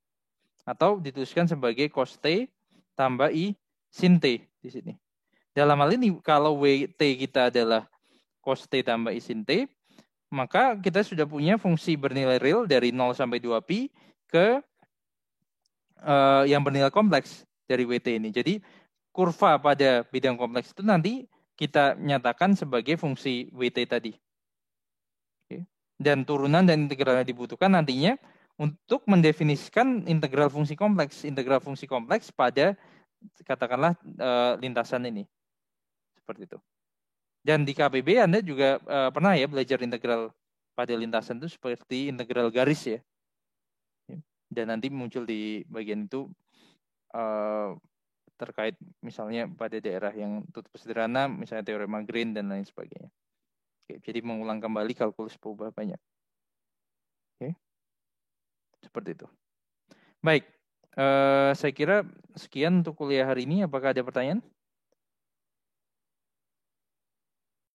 Atau dituliskan sebagai cos T tambah I sin T di sini. Dalam hal ini kalau WT kita adalah cos T tambah I sin T, maka kita sudah punya fungsi bernilai real dari 0 sampai 2pi ke yang bernilai kompleks dari WT ini. Jadi kurva pada bidang kompleks itu nanti kita nyatakan sebagai fungsi WT tadi. Oke. Dan turunan dan integralnya dibutuhkan nantinya untuk mendefinisikan integral fungsi kompleks pada katakanlah lintasan ini. Seperti itu. Dan di KPB Anda juga pernah ya belajar integral pada lintasan itu seperti integral garis ya. Dan nanti muncul di bagian itu terkait misalnya pada daerah yang tutup sederhana, misalnya teorema Green dan lain sebagainya. Oke, jadi mengulang kembali kalkulus perubahan banyak. Oke, seperti itu. Baik, saya kira sekian untuk kuliah hari ini. Apakah ada pertanyaan?